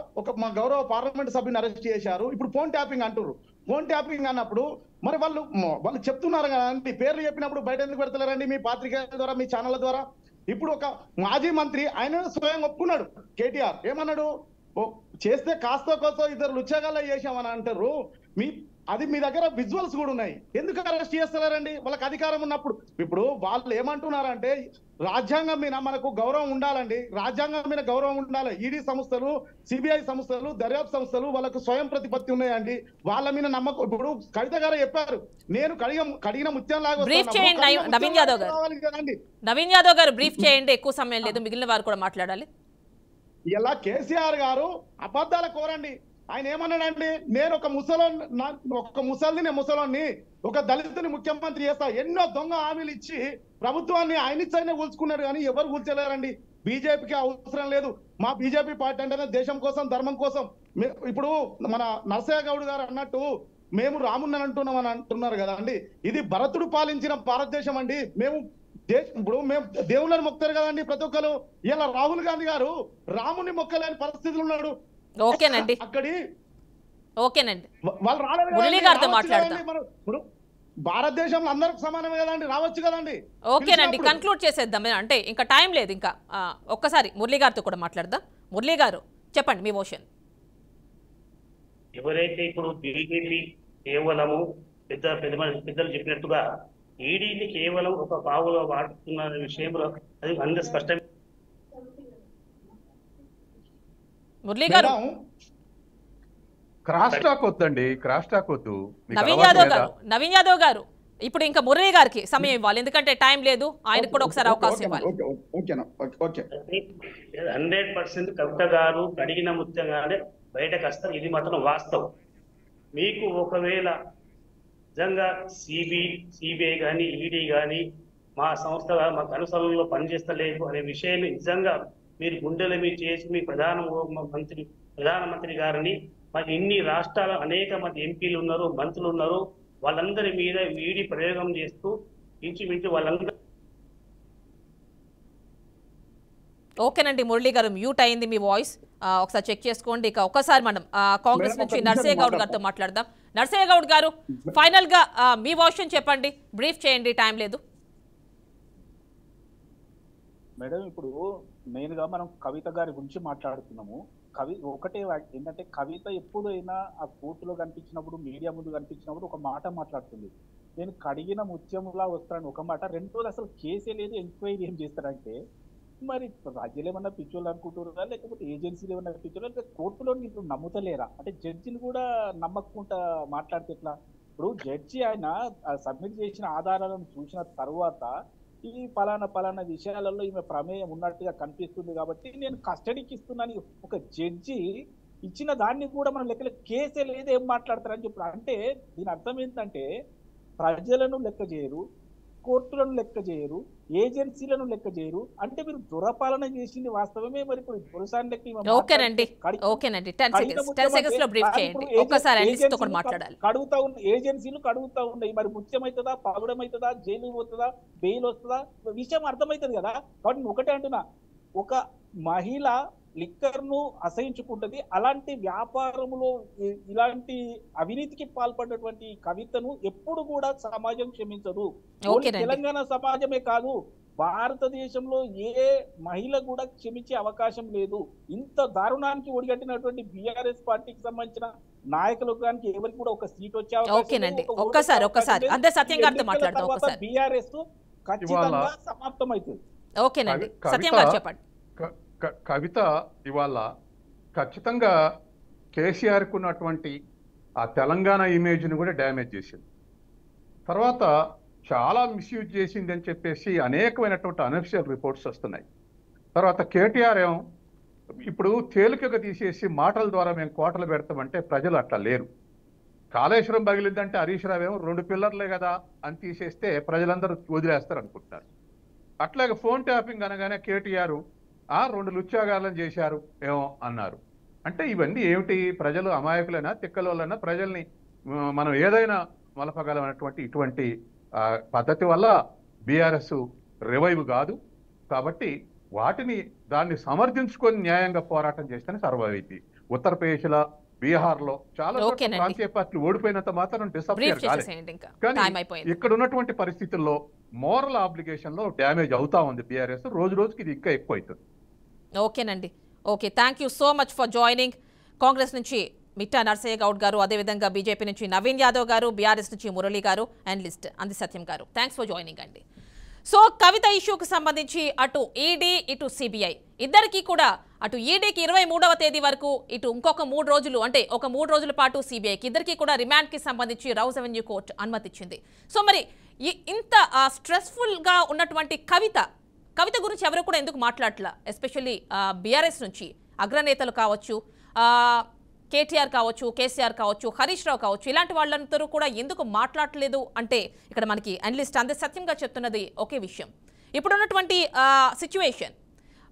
మా గౌరవ పార్లమెంట్ సభ్యుని అరెస్ట్ చేశారు, ఇప్పుడు ఫోన్ ట్యాపింగ్ అంటున్నారు. ఫోన్ ట్యాపింగ్ అన్నప్పుడు మరి వాళ్ళు చెప్తున్నారు కదండి, పేర్లు చెప్పినప్పుడు బయట ఎందుకు పెడతలేరండి మీ పత్రికల ద్వారా, మీ ఛానళ్ళ ద్వారా? ఇప్పుడు ఒక మాజీ మంత్రి ఆయన స్వయం ఒప్పుకున్నాడు, కేటీఆర్ ఏమన్నాడు, చేస్తే కాస్త కోస్తో 2 లుచ్చగాళ్ళ చేశామని అంటారు. అది మీ దగ్గర విజువల్స్ కూడా ఉన్నాయి, ఎందుకు అరెస్ట్ చేస్తలేరండి? వాళ్ళకి అధికారం ఉన్నప్పుడు. ఇప్పుడు వాళ్ళు ఏమంటున్నారంటే రాజ్యాంగం మీద మనకు గౌరవం ఉండాలండి, రాజ్యాంగం మీద గౌరవం ఉండాలి. ఈడీ సంస్థలు, సిబిఐ సంస్థలు, దర్యాప్తు సంస్థలు వాళ్ళకు స్వయం ప్రతిపత్తి ఉన్నాయండి, వాళ్ళ మీద నమ్మకం. ఇప్పుడు కవిత గారు చెప్పారు, నేను కడిగిన ముత్యం లాగా. నవీన్ యాదవ్ గారు బ్రీఫ్ చేయండి, ఎక్కువ సమయం లేదు, మిగిలిన వారు కూడా మాట్లాడాలి. ఇలా కేసీఆర్ గారు అబద్ధాల కోరండి. ఆయన ఏమన్నాడండి, నేను ఒక ముసలోన్ని ఒక దళితుని ముఖ్యమంత్రి చేస్తా, ఎన్నో దొంగ హామీలు ఇచ్చి ప్రభుత్వాన్ని ఆయనిచ్చైనా కూల్చుకున్నాడు, కానీ ఎవరు కూల్చలేరండి. బీజేపీకి అవసరం లేదు. మా బీజేపీ పార్టీ అంటేనే దేశం కోసం, ధర్మం కోసం. ఇప్పుడు మన నరసయ్య గౌడ్ గారు అన్నట్టు మేము రాముని అంటున్నామని అంటున్నారు కదా అండి, ఇది భరతుడు పాలించిన భారతదేశం అండి. ఇప్పుడు మేము దేవుళ్ళని మొక్కుతారు కదండి ప్రతి ఒక్కరు. ఇలా రాహుల్ గాంధీ గారు రాముని మొక్కలేని పరిస్థితులు ఉన్నాడు. ఓకేనండి, అక్కడి ఓకేనండి, వాళ్ళు రాలేదు. మురళీ గారితో మాట్లాడదాం. భారతదేశంలో అందరికి సమానమే కదండి, రావచ్చు కదండి. ఓకేనండి, కన్క్లూడ్ చేసేద్దాం. అంటే ఇంకా టైం లేదు. ఇంకా ఒక్కసారి మురళీ గారితో కూడా మాట్లాడదాం. మురళీ గారు చెప్పండి మీ మోషన్. ఎవరైతే ఇప్పుడు బీజేపీ కేవలము పెద్దలు చెప్పినట్టుగా ఈడీని కేవలం ఒక పావుగా వాడుతున్న విషయంలో అది అందరూ స్పష్టంగా. మురళీ గారు, క్రాస్ టాక్ వద్దండి, క్రాస్ టాక్ వద్దు. నవీన్ యాదవ్ గారు ఇప్పుడు ఇంకా మురళీ గారికి సమయం ఇవ్వాలి, ఎందుకంటే టైం లేదు. ఆయనకు కూడా ఒకసారి అవకాశం ఇవ్వాలి. 100% కవిత గారు కడిగిన ముత్యంగానే బయటకు వస్తారు. ఇది మాత్రం వాస్తవం. మీకు ఒకవేళ నిజంగా సిబిఐ కానీ ఈడీ కానీ మా సంస్థ మాకు అనుసరణలో పనిచేస్తలేదు అనే విషయాన్ని నిజంగా మీరు గుండెల మీద చేసి మీ ప్రధానమంత్రి గారిని మరి ఇన్ని రాష్ట్రాల అనేక మంది ఎంపీలు ఉన్నారు, మంత్రులు ఉన్నారు, వాళ్ళందరి మీద ఈడీ ప్రయోగం చేస్తూ ఇంచుమించు వాళ్ళందరూ. ఓకేనండి మురళీ గారు, మ్యూట్ అయింది మీ వాయిస్, ఒకసారి చెక్ చేసుకోండి. ఇక ఒక్కసారి మనం కాంగ్రెస్ నుంచి నర్సయ్య గౌడ్ గారితో మాట్లాడదాం. నర్సయ్య గౌడ్ గారు, ఫైనల్ గా మీ వాయిస్ చెప్పండి, బ్రీఫ్ చేయండి, టైం లేదు. మేడం, ఇప్పుడు మెయిన్ గా మనం కవిత గారి గురించి మాట్లాడుతున్నాము. ఒకటే ఏంటంటే కవిత ఎప్పుడైనా ఆ కోర్టులో కనిపించినప్పుడు, మీడియా ముందు కనిపించినప్పుడు ఒక మాట మాట్లాడుతుంది. నేను కడిగిన ముత్యములా వస్తాను ఒక మాట. రెండోది అసలు కేసే లేదు, ఎంక్వైరీ ఏం చేస్తారంటే మరి రాజ్యాలు ఏమన్నా పిచ్చోళ్ళు అనుకుంటున్నారా, లేకపోతే ఏజెన్సీలు ఏమన్నా పిచ్చోళ్ళు, అంటే కోర్టులో ఇప్పుడు నమ్ముతలేరా? అంటే జడ్జిని కూడా నమ్మకుండా మాట్లాడితే ఎట్లా? ఇప్పుడు జడ్జి ఆయన సబ్మిట్ చేసిన ఆధారాలను చూసిన తర్వాత ఈ పలానా విషయాలలో ఈమె ప్రమేయం ఉన్నట్టుగా కనిపిస్తుంది కాబట్టి నేను కస్టడీకి ఇస్తున్నాను ఒక జడ్జి ఇచ్చిన దాన్ని కూడా మనం లెక్కలు కేసే లేదు ఏం మాట్లాడతారని చెప్పి. అంటే దీని అర్థం ఏంటంటే ప్రజలను లెక్క చేయరు, కోర్టులను లెక్క చేయరు, ఏజెన్సీలను లెక్క చేయరు. అంటే మీరు దురపాలన చేసింది వాస్తవమే. మరి ఇప్పుడు దొరసాని లెక్క కడుగుతా ఉన్న ఏజెన్సీలు కడుగుతా ఉన్నాయి. మరి ముత్యం అవుతుందా, పగడం అవుతుందా, జైలు పోతుందా, బెయిల్ వస్తుందా, విషయం అర్థమవుతుంది కదా. కాబట్టి ఒకటే అంటున్నా, ఒక మహిళ లిక్కర్ ను అసహించుకుంటది, అలాంటి వ్యాపారములో ఇలాంటి అవినీతికి పాల్పడినటువంటి కవితను ఎప్పుడు కూడా సమాజం క్షమించదు. తెలంగాణ సమాజమే కాదు, భారతదేశంలో ఏ మహిళ కూడా క్షమించే అవకాశం లేదు. ఇంత దారుణానికి ఒడిగట్టినటువంటి బీఆర్ఎస్ పార్టీకి సంబంధించిన నాయకులకు కానీ ఎవరికి కూడా ఒక సీట్ వచ్చే అవకాశం బీఆర్ఎస్ ఖచ్చితంగా సమాప్తం అవుతుంది. ఓకేనండి, సత్యం గారు చెప్పండి. కవిత ఇవాళ ఖచ్చితంగా కేసీఆర్కు ఉన్నటువంటి ఆ తెలంగాణ ఇమేజ్ని కూడా డ్యామేజ్ చేసింది. తర్వాత చాలా మిస్యూజ్ చేసింది అని చెప్పేసి అనేకమైనటువంటి అనఫిషియల్ రిపోర్ట్స్ వస్తున్నాయి. తర్వాత కేటీఆర్ ఏమో ఇప్పుడు తేలికగా తీసేసి మాటల ద్వారా మేము కోటలు పెడతామంటే ప్రజలు అట్లా లేరు. కాళేశ్వరం పగిలిందంటే హరీష్ రావు ఏమో 2 పిల్లర్లే కదా అని తీసేస్తే ప్రజలందరూ వదిలేస్తారు అనుకుంటున్నారు. అట్లాగే ఫోన్ ట్యాపింగ్ అనగానే కేటీఆర్ 2 లుచ్చాగాలను చేశారు ఏమో అన్నారు. అంటే ఇవన్నీ ఏమిటి? ప్రజలు అమాయకులైనా తిక్కలోళ్ళైనా ప్రజల్ని మనం ఏదైనా మలపగలమైనటువంటి ఇటువంటి పద్ధతి వల్ల బీఆర్ఎస్ రివైవ్ కాదు. కాబట్టి దాన్ని సమర్థించుకొని న్యాయంగా పోరాటం చేస్తేనే సర్వైవ్ అయింది. ఉత్తరప్రదేశ్లో, బీహార్లో చాలా ప్రాంతీయ పార్టీలు ఓడిపోయినంత మాత్రం డిసప్పియర్ కాలేదు. కానీ ఇక్కడ ఉన్నటువంటి పరిస్థితుల్లో మోరల్ ఆబ్లిగేషన్ లో డ్యామేజ్ అవుతా ఉంది బీఆర్ఎస్. రోజు రోజుకి ఇది ఇంకా ఎక్కువ అవుతుంది. ఓకేనండి, okay, thank you so much for joining. Congress నుంచి మిట్టా నర్సయ్య గౌడ్ గారు, అదేవిధంగా బీజేపీ నుంచి నవీన్ యాదవ్ గారు, బీఆర్ఎస్ నుంచి మురళీ గారు, అనలిస్ట్ అంది సత్యం గారు, థ్యాంక్స్ ఫర్ జాయినింగ్ అండి. సో కవిత ఇష్యూకి సంబంధించి అటు ఈడీ ఇటు సిబిఐ ఇద్దరికి కూడా, అటు ఈడీకి 23వ తేదీ వరకు, ఇటు ఇంకొక 3 రోజులు అంటే ఒక 3 రోజుల పాటు సిబిఐకి, ఇద్దరికి కూడా రిమాండ్కి సంబంధించి రౌస్ అవెన్యూ కోర్టు అనుమతిచ్చింది. సో మరి ఇంత స్ట్రెస్ఫుల్గా ఉన్నటువంటి కవిత గురించి ఎవరు కూడా ఎందుకు మాట్లాడట్లా? ఎస్పెషల్లీ బీఆర్ఎస్ నుంచి అగ్రనేతలు కావచ్చు, కేటీఆర్ కావచ్చు, కేసీఆర్ కావచ్చు, హరీష్ రావు కావచ్చు, ఇలాంటి వాళ్ళందరూ కూడా ఎందుకు మాట్లాడలేదు అంటే ఇక్కడ మనకి అనలిస్ట్ అందే సత్యంగా చెప్తున్నది ఒకే విషయం. ఇప్పుడున్నటువంటి సిచ్యువేషన్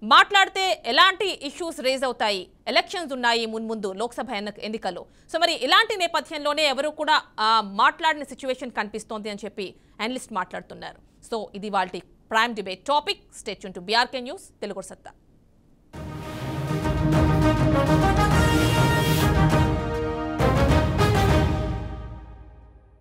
మాట్లాడితే ఎలాంటి ఇష్యూస్ రేజ్ అవుతాయి, ఎలక్షన్స్ ఉన్నాయి ముందు లోక్సభ ఎన్నికలు. సో మరి ఇలాంటి నేపథ్యంలోనే ఎవరు కూడా మాట్లాడిన సిచ్యువేషన్ కనిపిస్తోంది అని చెప్పి అనలిస్ట్ మాట్లాడుతున్నారు. సో ఇది వాళ్ళ prime debate topic. Stay tune to BRK news Telugu సత్తా.